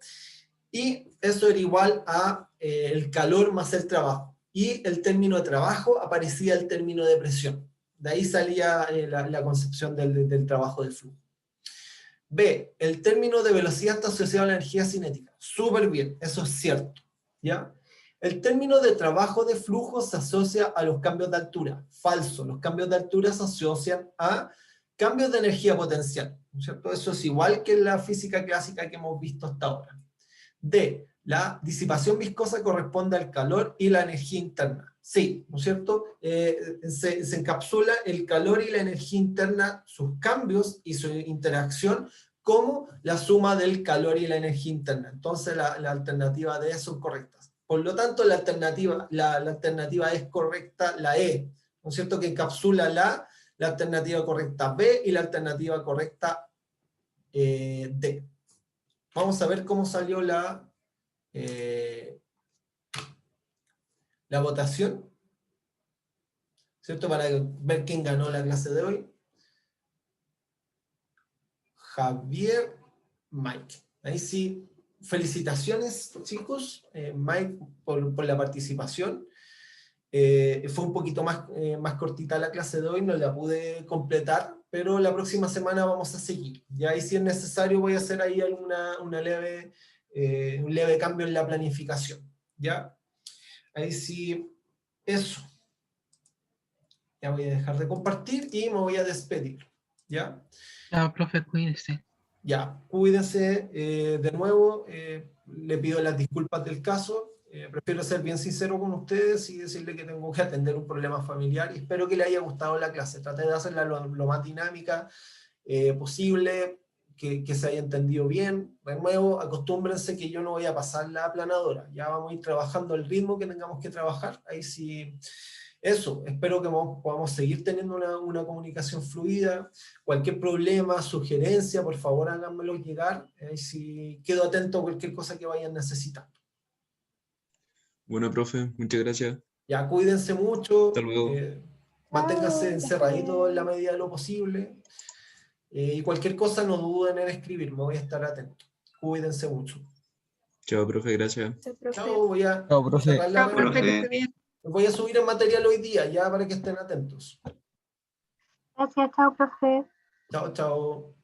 Y eso era igual a el calor más el trabajo. Y el término de trabajo aparecía el término de presión. De ahí salía la concepción del trabajo del flujo. B, el término de velocidad está asociado a la energía cinética. Súper bien, eso es cierto, ¿ya? El término de trabajo de flujo se asocia a los cambios de altura. Falso, los cambios de altura se asocian a cambios de energía potencial, ¿no es cierto? Eso es igual que en la física clásica que hemos visto hasta ahora. D, la disipación viscosa corresponde al calor y la energía interna. Sí, ¿no es cierto? Se encapsula el calor y la energía interna, sus cambios y su interacción, como la suma del calor y la energía interna. Entonces la alternativa D son correctas. Por lo tanto, la alternativa es correcta, la E, ¿no es cierto? Que encapsula la alternativa correcta B y la alternativa correcta D. Vamos a ver cómo salió la votación, ¿cierto? Para ver quién ganó la clase de hoy. Javier, Mike. Ahí sí, felicitaciones, chicos. Mike, por la participación. Fue un poquito más cortita la clase de hoy, no la pude completar, pero la próxima semana vamos a seguir. Ya, y si es necesario voy a hacer ahí un leve cambio en la planificación. ¿Ya? Ahí sí, eso. Ya voy a dejar de compartir y me voy a despedir. ¿Ya? Chao, profe, cuídese. Ya, cuídense de nuevo, le pido las disculpas del caso, prefiero ser bien sincero con ustedes y decirle que tengo que atender un problema familiar y espero que le haya gustado la clase. Traté de hacerla lo más dinámica posible, que se haya entendido bien. De nuevo, acostúmbrense que yo no voy a pasar la aplanadora, ya vamos a ir trabajando al ritmo que tengamos que trabajar, ahí sí. Eso, espero que podamos seguir teniendo una comunicación fluida. Cualquier problema, sugerencia, por favor háganmelo llegar. Si quedo atento a cualquier cosa que vayan necesitando. Bueno, profe, muchas gracias. Ya, cuídense mucho. Hasta luego. Manténganse Chao, encerraditos en la profe. medida de lo posible. Y cualquier cosa no duden en escribirme, voy a estar atento. Cuídense mucho. Chao, profe, gracias. Chao, voy a Chao, profe. cerrar la Chao, profe, que reunión. esté bien. Voy a subir el material hoy día, ya para que estén atentos. Gracias, chao, profe. Chao, chao.